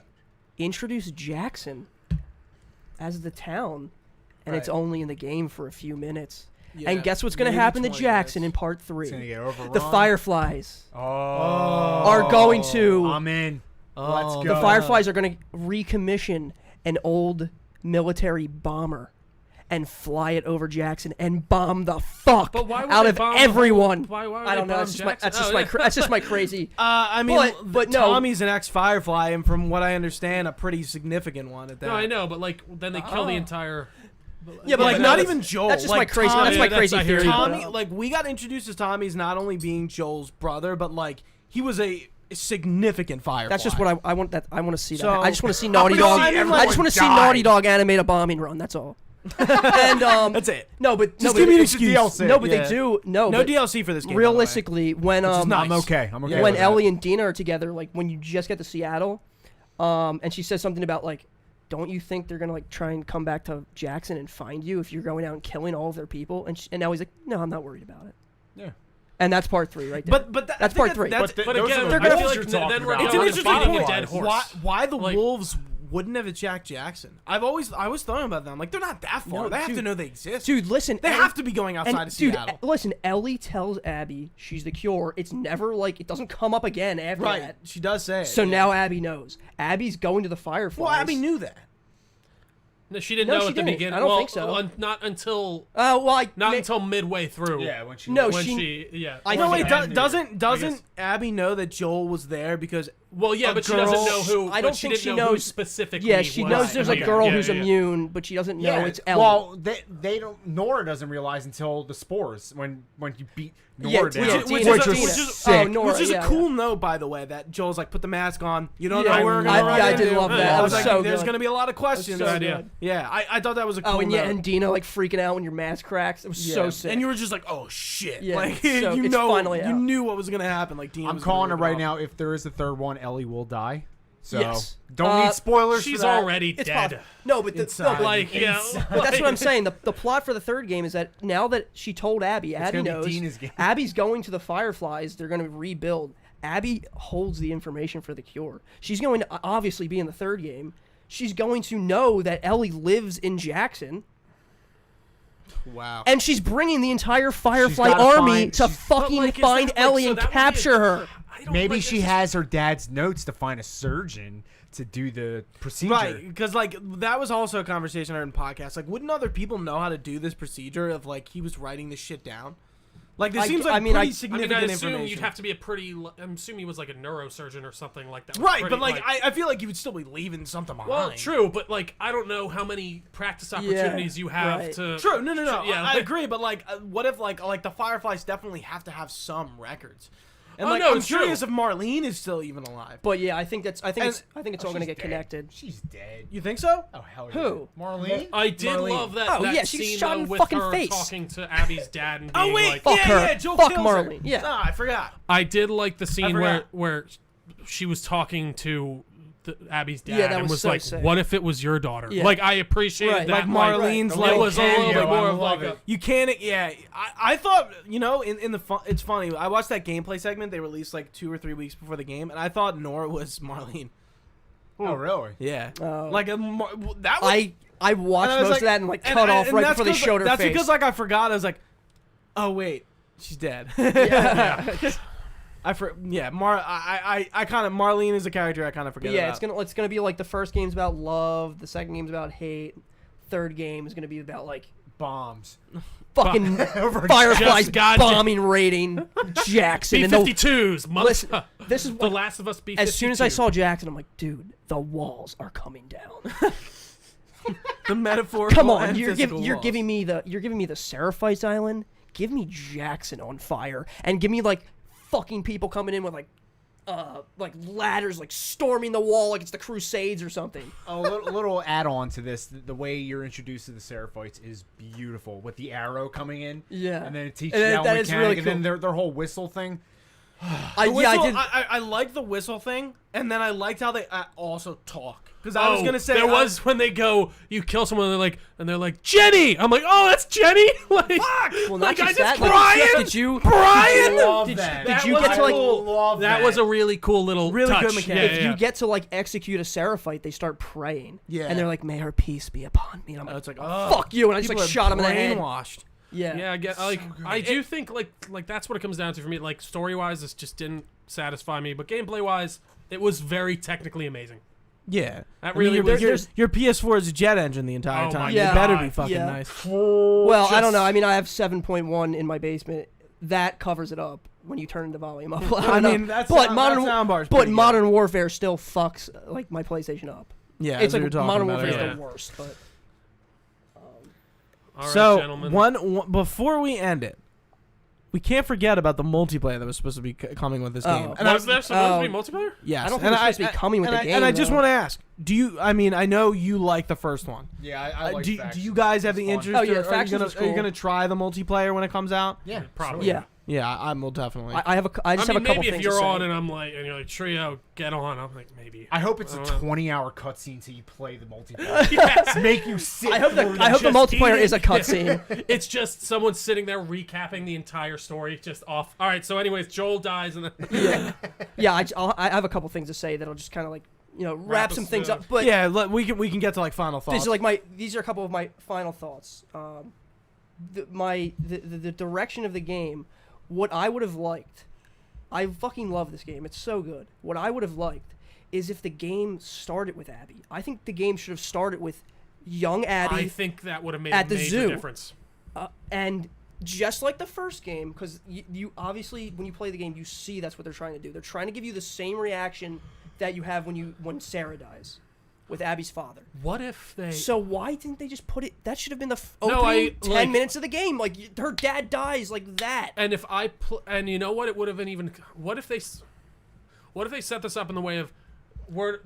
introduced Jackson as the town, and it's Right. only in the game for a few minutes. Yeah, And guess what's going to maybe happen to 20 Jackson minutes. in part 3? It's going to get overrun. The Fireflies Oh. are going to... I'm in. Let's go. the Fireflies are going to recommission an old military bomber and fly it over Jackson and bomb the fuck But why would out they of bomb everyone. Why would I they don't know. bomb That's just my, Jackson? that's just my, that's just my crazy. I mean, but no. Tommy's an ex-Firefly, and from what I understand, a pretty significant one at that. No, I know, but like then they kill the entire. Yeah, but Like, no, not that's- even Joel. That's just like, my crazy. Tommy, That's my Yeah, crazy that's- I hear theory. you. but, Tommy, like, we got introduced as Tommy's not only being Joel's brother, but like he was a significant Firefly. That's just what I want. That I want to see. So- that. I just want to see Naughty No, Dog. I mean, I just want to see Naughty Dog animate a bombing run. That's all. And That's it. No, but Just no, give but me an it's a excuse. DLC. No, but Yeah. they do. No, No but DLC for this game. realistically, when is nice. I'm okay. I'm okay. when with that. Ellie and Dina are together, like when you just get to Seattle, and she says something about like, don't you think they're gonna like try and come back to Jackson and find you if you're going out and killing all of their people? And now he's like, no, I'm not worried about it. Yeah. And that's part 3 right there. But That's I think part 3. That's, But But those again, are I the feel wolves like you're then talking we're about. it's an we're interesting fighting point. a dead horse. Why the Like- Wolves wouldn't have attacked Jackson? I was thought about them. Like, they're not that far. No, they have dude. to know they exist. Dude, listen. They have to be going outside of dude, Seattle. listen, Ellie tells Abby she's the cure. It's never like, it doesn't come up again after Right. that. She does say it. So yeah. now Abby knows. Abby's going to the Fireflies. Well, Abby knew that. No, she didn't No, know she at the didn't. beginning. I don't well, think so. Not until Well, not until midway through. Yeah, when she No, when she- yeah. I No, know wait. it Doesn't guess. Abby know that Joel was there because? Well, yeah, a but she doesn't girl- know who. I don't but she think didn't she know who knows- specifically. Yeah, she was. knows there's a Yeah, girl yeah, who's yeah. immune, but she doesn't know Yeah, it's Ellie. well, they don't. Nora doesn't realize until the spores when you beat Nora down, yeah, which Dina, is which a- was which is- sick. oh, Nora, Which is yeah, a cool note, by the way, that Joel's like, put the mask on. You don't Yeah, know where we're gonna run I did into. love that. I That was was like, so there's good. gonna be a lot of questions. so Good idea. good. Yeah, I thought that was a cool Oh, and note. yeah, and Dina like freaking out when your mask cracks. It was Yeah. so sick. And you were just like, oh shit. Yeah, Like, so you it's know, finally you out. knew what was gonna happen. Like, Dina I'm was gonna calling it rip right off. now. If there is a third one, Ellie will die. So Yes. don't need spoilers. She's for that. already it's dead. possible. No, but Inside. Like, yeah. But that's what I'm saying. The plot for the third game is that now that she told Abby, Abby gonna be knows. Dina's game. Abby's going to the Fireflies. They're going to rebuild. Abby holds the information for the cure. She's going to obviously be in the third game. She's going to know that Ellie lives in Jackson, Wow. and she's bringing the entire Firefly gotta army find- to she's- fucking But, like, is find that, like, Ellie so and that would be capture her. I don't Maybe like she this. has her dad's notes to find a surgeon to do the procedure. Right, because like that was also a conversation I heard in podcasts. Like, wouldn't other people know how to do this procedure if like he was writing this shit down? Like, this seems like pretty I significant mean, I assume information. you'd have to be a pretty. I'm assuming he was like a neurosurgeon or something like that. right, Pretty, but like I feel like you would still be leaving something behind. well, true, but like I don't know how many practice opportunities you have right. to. True, no. Yeah, I like- agree, but like, what if like the Fireflies definitely have to have some records? And Oh, like, no, I'm it's curious true. if Marlene is still even alive. But yeah, I think it's all going she's to get dead. connected. She's dead. You think so? Oh hell Who? yeah. Marlene? I did Marlene. love that. Oh, that yeah, she was scene shot though, in with fucking her face. talking to Abby's dad and being Oh wait, like, Fuck her. yeah, Joel Fuck kills Marlene, her. yeah. I forgot. I did like the scene forgot. where she was talking to Abby's dad Yeah, that and was was so like, sick. "What if it was your daughter?" Yeah. Like I appreciated Right. that. Like Marlene's The like it was a little cameo, bit more I of love like it. You can't. Yeah, I thought in the fun. It's funny. I watched that gameplay segment they released like 2 or 3 weeks before the game, and I thought Nora was Marlene. Oh really? Yeah, Oh. like that. Was, I watched and I was most like- of that and like cut off and right that's before they 'cause, showed her That's face. because like I forgot. I was like, oh wait, She's dead. Yeah. I kind of Marlene is a character I kind of forget. Yeah, about. it's gonna be like the first game's about love, the second game's about hate, third game is gonna be about like Bombs. fucking Fireflies bombing raiding Jackson and B-52s. Listen, this is The what, Last of Us B-52. as soon as I saw Jackson, I'm like, dude, the walls are coming down. The metaphorical. Come on, and you're physical walls. giving me the Seraphites Island. Give me Jackson on fire, and give me like fucking people coming in with like ladders, like storming the wall like it's the Crusades or something. A little add-on to this: the way you're introduced to the Seraphites is beautiful, with the arrow coming in. Yeah, and then it teaches And you that that is mechanic, really and cool. then their whole whistle thing. The whistle, did. I like the whistle thing, and then I liked how they also talk. Because I was gonna say there was when they go, you kill someone, and they're like Jenny. I'm like, oh, that's Jenny. Like, fuck. Well, not like, just I just that. Brian. Did you? Brian. Love Did that. did That you was get to like? love That was a really cool little Really touch. good mechanic. Yeah, If yeah. you get to like execute a Seraphite, they start praying. Yeah. And they're like, "May her peace be upon me." And I'm like, It's like, "Fuck you!" And I just people like are shot him in the head. brainwashed. Yeah. Yeah, I get I do think like that's what it comes down to for me. Like story wise, this just didn't satisfy me, but gameplay wise, it was very technically amazing. Yeah, That I mean, really was. your PS4 is a jet engine the entire Oh time. my It better be God. fucking Yeah. nice. Well, I don't know. I mean, I have 7.1 in my basement. That covers it up when you turn the volume up. I mean, that soundbar's but pretty good. Modern Warfare still fucks like my PlayStation up. Yeah, It's that's what like you're talking Modern about, Warfare is yeah. the worst. But All right, So gentlemen. one before we end it, we can't forget about the multiplayer that was supposed to be coming with this Oh. game. was there supposed to be multiplayer? Yes, I don't think and it's supposed to be coming with and the game, And I just though. want to ask: do you? I mean, I know you like the first one. Yeah, I like do Factions. you guys have It's the fun. interest? Oh, yeah, or Factions was are you cool. gonna try the multiplayer when it comes out? Yeah, Probably. yeah, Yeah, I will definitely. I have I just I have mean, a couple maybe if things you're to say. on and you're like Trio, get on. I'm like maybe. I hope it's a I don't know. 20-hour cutscene till you play the multiplayer. Yes. Make you sit. I hope the through multiplayer eating. is a cutscene. It's just someone sitting there recapping the entire story, just off. All right. So, anyways, Joel dies, and then Yeah, I have a couple things to say that'll just kind of like wrap us some things up. up. But yeah, we can get to like final thoughts. these are a couple of my final thoughts. The direction of the game, what I would have liked. I fucking love this game. It's so good. What I would have liked is if the game started with Abby. I think the game should have started with young Abby I think that would have made at a the major zoo. difference. And just like the first game, because you obviously when you play the game, you see that's what they're trying to do. They're trying to give you the same reaction that you have when Sarah dies with Abby's father. What if they? So why didn't they just put it? That should have been the No, opening 10 like- minutes of the game. Like her dad dies like that. And if I and you know what, it would have been even. What if they set this up in the way of we're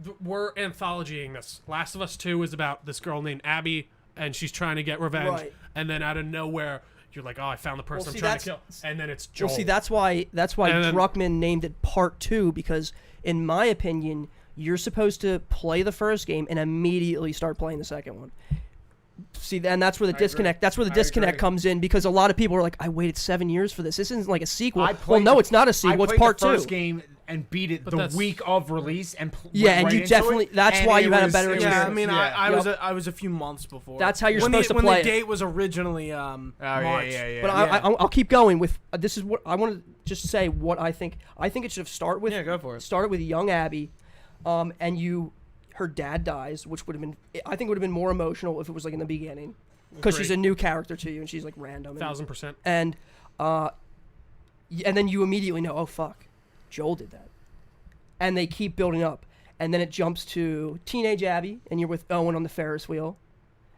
anthologying this. Last of Us 2 is about this girl named Abby, and she's trying to get revenge, Right. and then out of nowhere you're like, oh, I found the person see, I'm trying to that's- kill, and then it's Joel. Well, see, that's why And then- Druckmann named it Part 2 because, in my opinion, you're supposed to play the first game and immediately start playing the second one. See, and that's where the disconnect. That's where the I disconnect agree. comes in because a lot of people are like, "I waited 7 years for this. This isn't like a sequel." I Well, played no, the- it's not a I sequel. It's played Part the first 2. game and beat it the that's- week of release and Yeah, and right you into definitely- it, that's and why it you had a was- better it was- yeah, I experience. mean, yeah. I was a few months before. That's how you're when supposed the, to play when it. the date was originally March. yeah. But I'll keep going with this is what I want to just say. What I think it should have started with. Yeah, go for it. Started with young Abby, and her dad dies, which would have been I think would have been more emotional if it was like in the beginning, because she's a new character to you and she's like random. 1000%. And then you immediately know, oh fuck, Joel did that, and they keep building up, and then it jumps to teenage Abby, and you're with Owen on the Ferris wheel,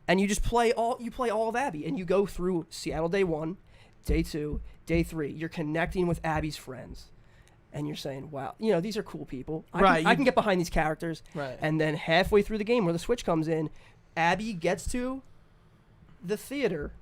and you just play all of Abby, and you go through Seattle day 1, day 2, day 3. You're connecting with Abby's friends, and you're saying, wow, these are cool people. I can get behind these characters. Right. And then halfway through the game, where the switch comes in, Abby gets to the theater.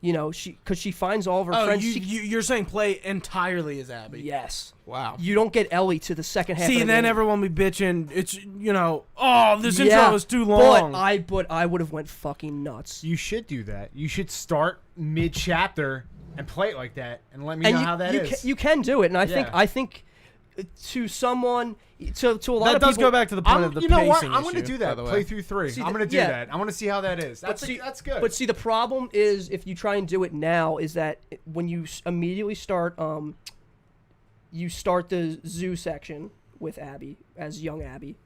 Because she finds all of her friends. You're saying play entirely as Abby? Yes. Wow. You don't get Ellie to the second half. See, of the then game. everyone be bitching. It's this intro is too long. But I would have went fucking nuts. You should do that. You should start mid-chapter and play it like that and let me know how that is. You can do it, and I think to someone to a lot That of does people. go back to the point of the you know what? pacing I'm going to issue, do that. by the way. Play through 3. See, I'm going to do yeah. that. I want to see how that is. That's good. But see, the problem is if you try and do it now, is that when you immediately start, you start the zoo section with Abby as young Abby.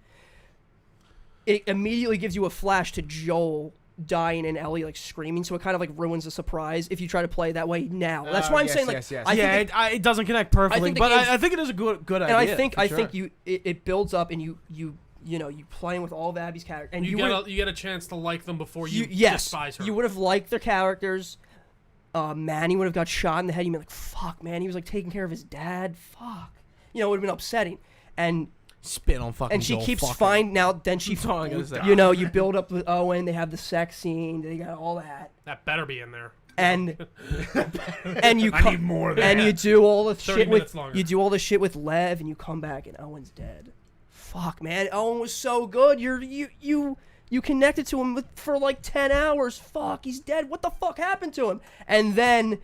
It immediately gives you a flash to Joel dying and Ellie like screaming, so it kind of like ruins the surprise if you try to play that way now. That's why I'm saying like yes. I Yeah, think it doesn't connect perfectly, the but game's- I think it is a good and idea. I for think sure. it builds up and you playing with all of Abby's characters and You get a chance to like them before you despise her. You would have liked their characters. Manny would have got shot in the head. You'd be like, fuck, man, he was like taking care of his dad. Fuck. It would have been upsetting. And spit on fucking. she Joel keeps fucking. finding now. Then she, That's all I'm gonna say. you build up with Owen. They have the sex scene. They got all that. That better be in there. And you I need more of that. and you do all the 30 shit minutes with longer. you do all the shit with Lev, and you come back and Owen's dead. Fuck, man, Owen was so good. You connected to him for like 10 hours. Fuck, he's dead. What the fuck happened to him? And then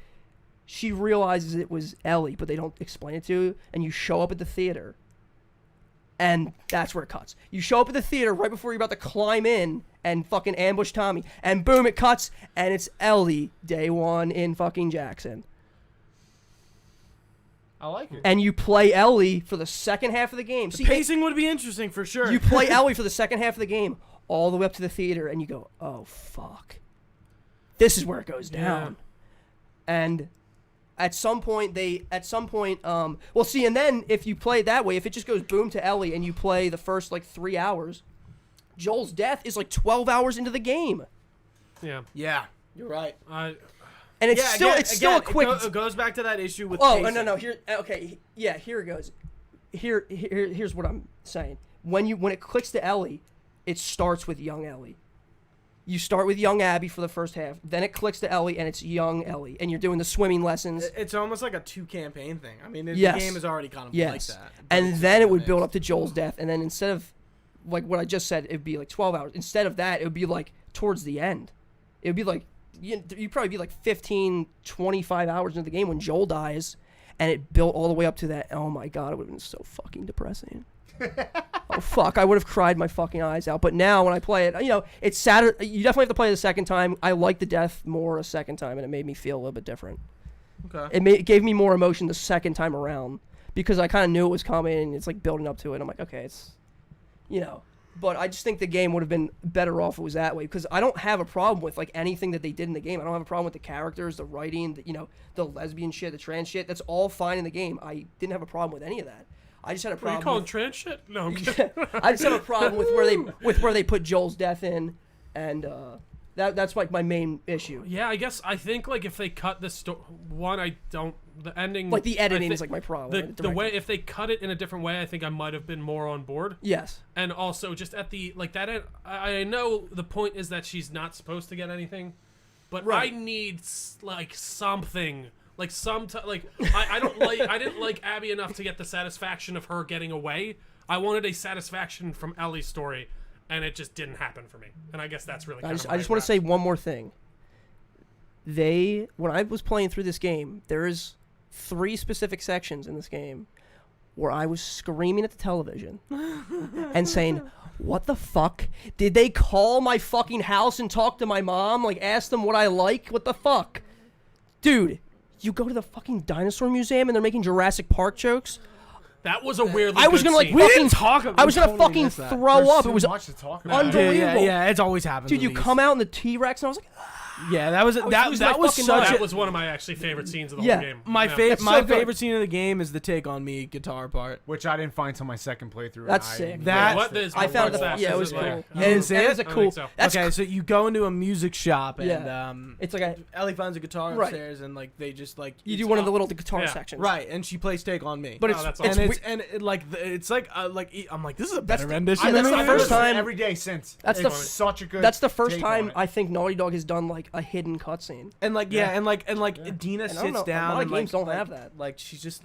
she realizes it was Ellie, but they don't explain it to you. And you show up at the theater, and that's where it cuts. You show up at the theater right before you're about to climb in and fucking ambush Tommy, and boom, it cuts, and it's Ellie day one in fucking Jackson. I like it. And you play Ellie for the second half of the game. See, Pacing would be interesting for sure. you play Ellie for the second half of the game, all the way up to the theater, and you go, oh, fuck. This is where it goes down. And at some point, well, see, and then if you play it that way, if it just goes boom to Ellie and you play the first, 3 hours, Joel's death is 12 hours into the game. Yeah. Yeah, you're right. And it's still a quick... It goes back to that issue with. Oh, pacing. no. Here it goes. Here's what I'm saying. When it clicks to Ellie, it starts with young Ellie. You start with young Abby for the first half. Then it clicks to Ellie, and it's young Ellie, and you're doing the swimming lessons. It's almost like a 2-campaign thing. I mean, Yes. the game is already kind of Yes. like that. And then it would build up to Joel's death, and then instead of what I just said, it'd be 12 hours. Instead of that, it would be towards the end. It would be you'd probably be 15, 25 hours into the game when Joel dies, and it built all the way up to that. Oh my god, it would have been so fucking depressing. Oh fuck, I would have cried my fucking eyes out. But now when I play it, it's sad. You definitely have to play it the second time. I like the death more a second time, and it made me feel a little bit different. Okay. It gave me more emotion the second time around because I kind of knew it was coming, and it's building up to it. I'm like, okay, it's, But I just think the game would have been better off if it was that way because I don't have a problem with anything that they did in the game. I don't have a problem with the characters, the writing, the lesbian shit, the trans shit. That's all fine in the game. I didn't have a problem with any of that. I just had a Are you problem. calling trans shit? No, I'm kidding. I just have a problem with where they put Joel's death in, and that's my main issue. Yeah, I think if they cut this the ending The editing is my problem. The way if they cut it in a different way, I think I might have been more on board. Yes. And also just at the that end, I know the point is that she's not supposed to get anything, but Right. I need something. I didn't like Abby enough to get the satisfaction of her getting away. I wanted a satisfaction from Ellie's story, and it just didn't happen for me. And I guess that's really. I just want to say one more thing. When I was playing through this game, there's 3 specific sections in this game where I was screaming at the television and saying, "What the fuck? Did they call my fucking house and talk to my mom? Ask them what I like? What the fuck, dude?" You go to the fucking dinosaur museum and they're making Jurassic Park jokes. That was a weirdly. I was good gonna scene. We fucking didn't talk about. I was gonna totally fucking missed that. throw There's up. so It was much to talk about. unbelievable. Yeah, it's always happened. Dude, you come out in the T-Rex and I was like, Yeah, that was losing that my was fucking such mind. That a was one of my actually favorite scenes of the Yeah. whole game. my Yeah. favorite so good. favorite scene of the game is the "Take on Me" guitar part. Which I didn't find till my second playthrough. That's and sick. That- What is I found what's it. that? Yeah, it Is was like- cool. You didn't see That it? is a I don't cool. think so. That's Okay, so you go into a music shop and Yeah. It's like Ellie finds a guitar Right. upstairs and they just you it's do one of the up- little guitar Yeah. sections. right, and she plays "Take on Me." But Oh, it's that's it's awesome. and we- it's I'm like, this is a better rendition. Yeah, than that's the anything first else. time- every day since. That's It's the- such a good. that's the first take on time it. I think Naughty Dog has done a hidden cutscene. And Dina And I don't sits know, a down. lot of and, games don't have that. Like she's just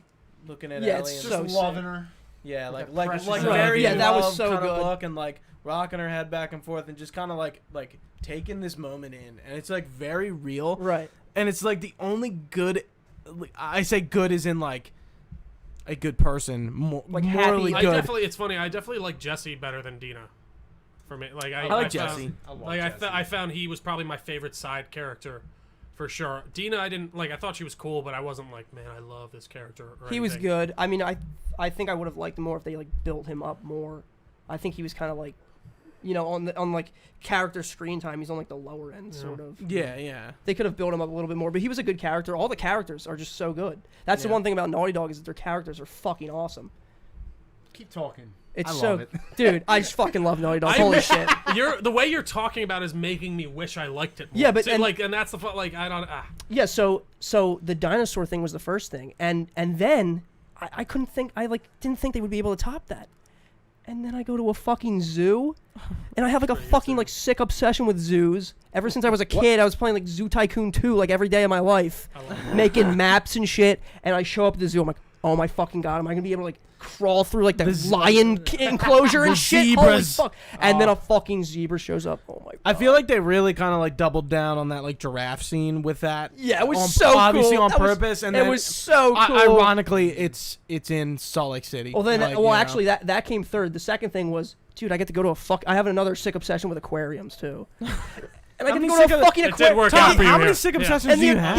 looking at Yeah, Ellie. it's and so just sick. loving her. yeah, like precious very Yeah, that was love so kind good. of look and rocking her head back and forth and just kind of like taking this moment in, and it's very real. Right. And it's the only good. I say good is in a good person, Like morally happy. good. It's funny. I definitely like Jesse better than Dina. For me, like I like found- Jesse. I love Like Jesse. I found he was probably my favorite side character, for sure. Dina, I didn't like. I thought she was cool, but I wasn't like, man, I love this character. Or He was anything. good. I mean, I think I would have liked him more if they like built him up more. I think he was kind of like, on like character screen time, he's on like the lower end sort of. Yeah. They could have built him up a little bit more, but he was a good character. All the characters are just so good. That's the Yeah. one thing about Naughty Dog is that their characters are fucking awesome. Keep talking. It's I so, love it. dude. I just fucking love Naughty Dog. Holy shit. The way you're talking about is making me wish I liked it more. Yeah, but- See, and that's the like I don't. Yeah. So the dinosaur thing was the first thing, and then I couldn't think. I like didn't think they would be able to top that. And then I go to a fucking zoo, and I have like a fucking like sick obsession with zoos. Ever since I was a kid, I was playing like Zoo Tycoon 2 like every day of my life, making maps and shit. And I show up at the zoo, I'm like, oh my fucking god, am I gonna be able to like crawl through like the lion enclosure and shit? Holy zebras. fuck! And then a fucking zebra shows up. Oh my god. I feel like they really kind of like doubled down on that like giraffe scene with that. Yeah, it was on, so obviously cool. on That was- purpose, and it then was so cool. Ironically, it's in Salt Lake City. Well, then, like, you know. actually, that came third. The second thing was, dude, I get to go to I have another sick obsession with aquariums too. And I get to many go to sick a of- fucking It did work aquarium. out for you how many here. sick Yeah. obsessions And do you the have?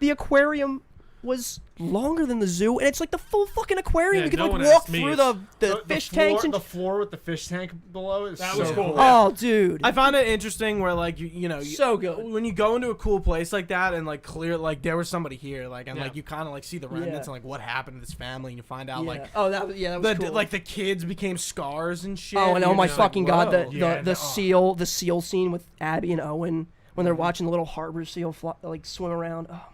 aquarium was longer than the zoo, and it's like the full fucking aquarium. Yeah, You could no like one walk asked me. through the fish tanks and the floor with the fish tank below is That so was cool. oh, dude, I find it interesting where like you so good. when you go into a cool place like that and like clear like there was somebody here like and Yeah. like you kind of like see the remnants Yeah. and like what happened to this family and you find out Yeah. like Oh, that was the cool. like the kids became scars and shit. Oh, and oh You're my just like, fucking god, whoa. the seal scene with Abby and Owen when they're watching the little harbor seal like swim around. Oh my god.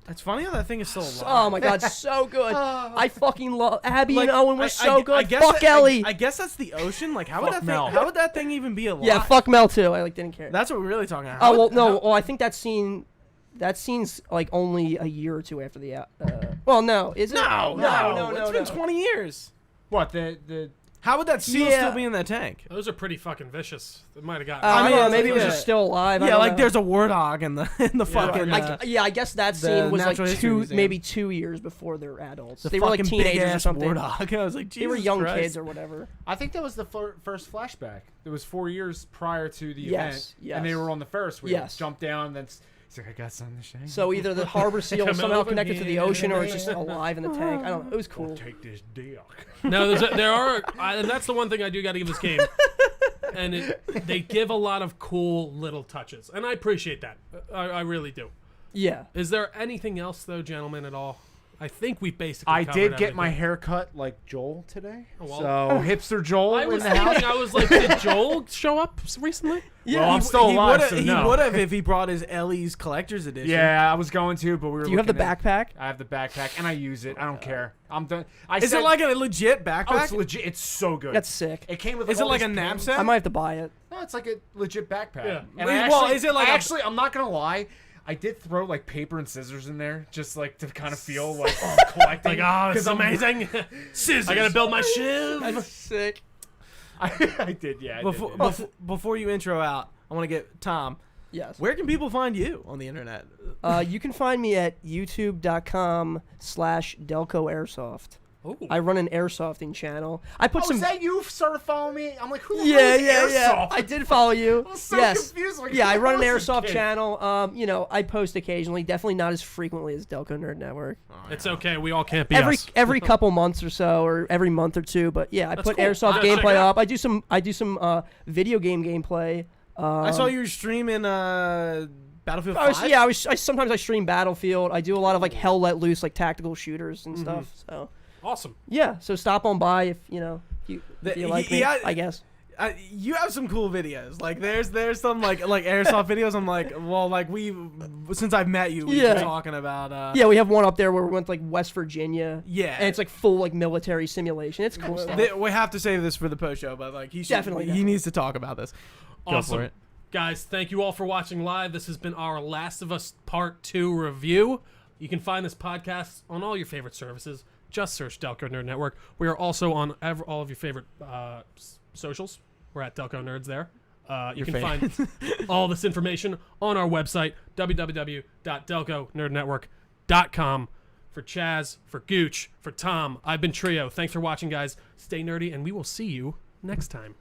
It's funny how that thing is still alive. Oh my god, so good. I fucking love Abby Like, and Owen were so good. I guess Fuck Ellie. I guess that's the ocean. Like how would Fuck that Mel. thing? How would that thing even be alive? Yeah, fuck Mel too. I like didn't care. That's what we're really talking about. Oh well, no. Well, I think that scene's like only a year or two after the. Well, no, is it? No. It's been no. 20 years. What the How would that seal Yeah. still be in that tank? Those are pretty fucking vicious. It might have got. I mean, don't know. it's Maybe like it was a- just still alive. I Yeah, don't like know. there's a warthog in the fucking. I guess that the scene was like Natural History Museum. maybe 2 years before they're adults. the They were like fucking teenagers or big-ass something. Warthog. I was like, Jesus They were young Christ. kids or whatever. I think that was the first flashback. It was 4 years prior to the Yes, event, and they yes. were on the Ferris wheel. Yes. Jumped down, then he's like, I got something to show you. So either the harbor seal Come is somehow over connected to the here. ocean, or it's just alive in the tank. I don't know. It was cool. Take this dick. No, there are, and that's the one thing I do got to give this game. And they give a lot of cool little touches, and I appreciate that. I really do. Yeah. Is there anything else, though, gentlemen, at all? I think we basically. I covered did get my everything. hair cut like Joel today. Oh, well. So hipster Joel I in was the house. thinking, I was like, did Joel show up recently? Yeah, well, I'm still he alive, would've- so he no. would have if he brought his Ellie's collector's edition. Yeah, I was going to, but we were. Do you have the looking at- backpack? I have the backpack, and I use it. I don't care. I'm done. Is it like a legit backpack? Oh, it's legit. It's so good. That's sick. It came with. Is it all like these a pins. knapsack? I might have to buy it. No, it's like a legit backpack. Yeah. And Well, is it like I a- actually, I'm not gonna lie. I did throw like paper and scissors in there, just like to kind of feel like collecting. Like, oh, it's 'Cause I'm- amazing. Scissors. I gotta build my shiv. That's sick. I did, yeah. Before you intro out, I want to get Tom. Yes. Where can people find you on the internet? You can find me at youtube.com/Delco Airsoft. Ooh. I run an airsofting channel. I put Oh, some. is that you started following me? I'm like, who the Yeah, hell is yeah, yeah. Airsoft? I did follow you. I was so yes. confused. Like, Yeah, who I the run an hell is this airsoft kid? channel. I post occasionally, definitely not as frequently as Delco Nerd Network. It's okay. We all can't be Every us. every couple months or so, or every month or two. But yeah, I That's put cool. airsoft Check it gameplay out. up. I do some video game gameplay. I saw you streaming Battlefield 5. I sometimes I stream Battlefield. I do a lot of like Hell Let Loose, like tactical shooters and stuff. So Awesome. yeah, so stop on by if you The- if you like me. yeah, I guess. You have some cool videos. Like there's some like airsoft videos. I'm like, well, like since I've met you, we've Yeah. been talking about. Yeah, we have one up there where we went to like West Virginia. Yeah. And it's like full like military simulation. It's cool stuff. We have to save this for the post show, but like he Definitely. needs to talk about this. Go Awesome. for it. Guys, thank you all for watching live. This has been our Last of Us Part 2 review. You can find this podcast on all your favorite services. Just search Delco Nerd Network. We are also on all of your favorite socials. We're at Delco Nerds there. You can find all this information on our website, www.delconerdnetwork.com. For Chaz, for Gooch, for Tom, I've been Trio. Thanks for watching, guys. Stay nerdy, and we will see you next time.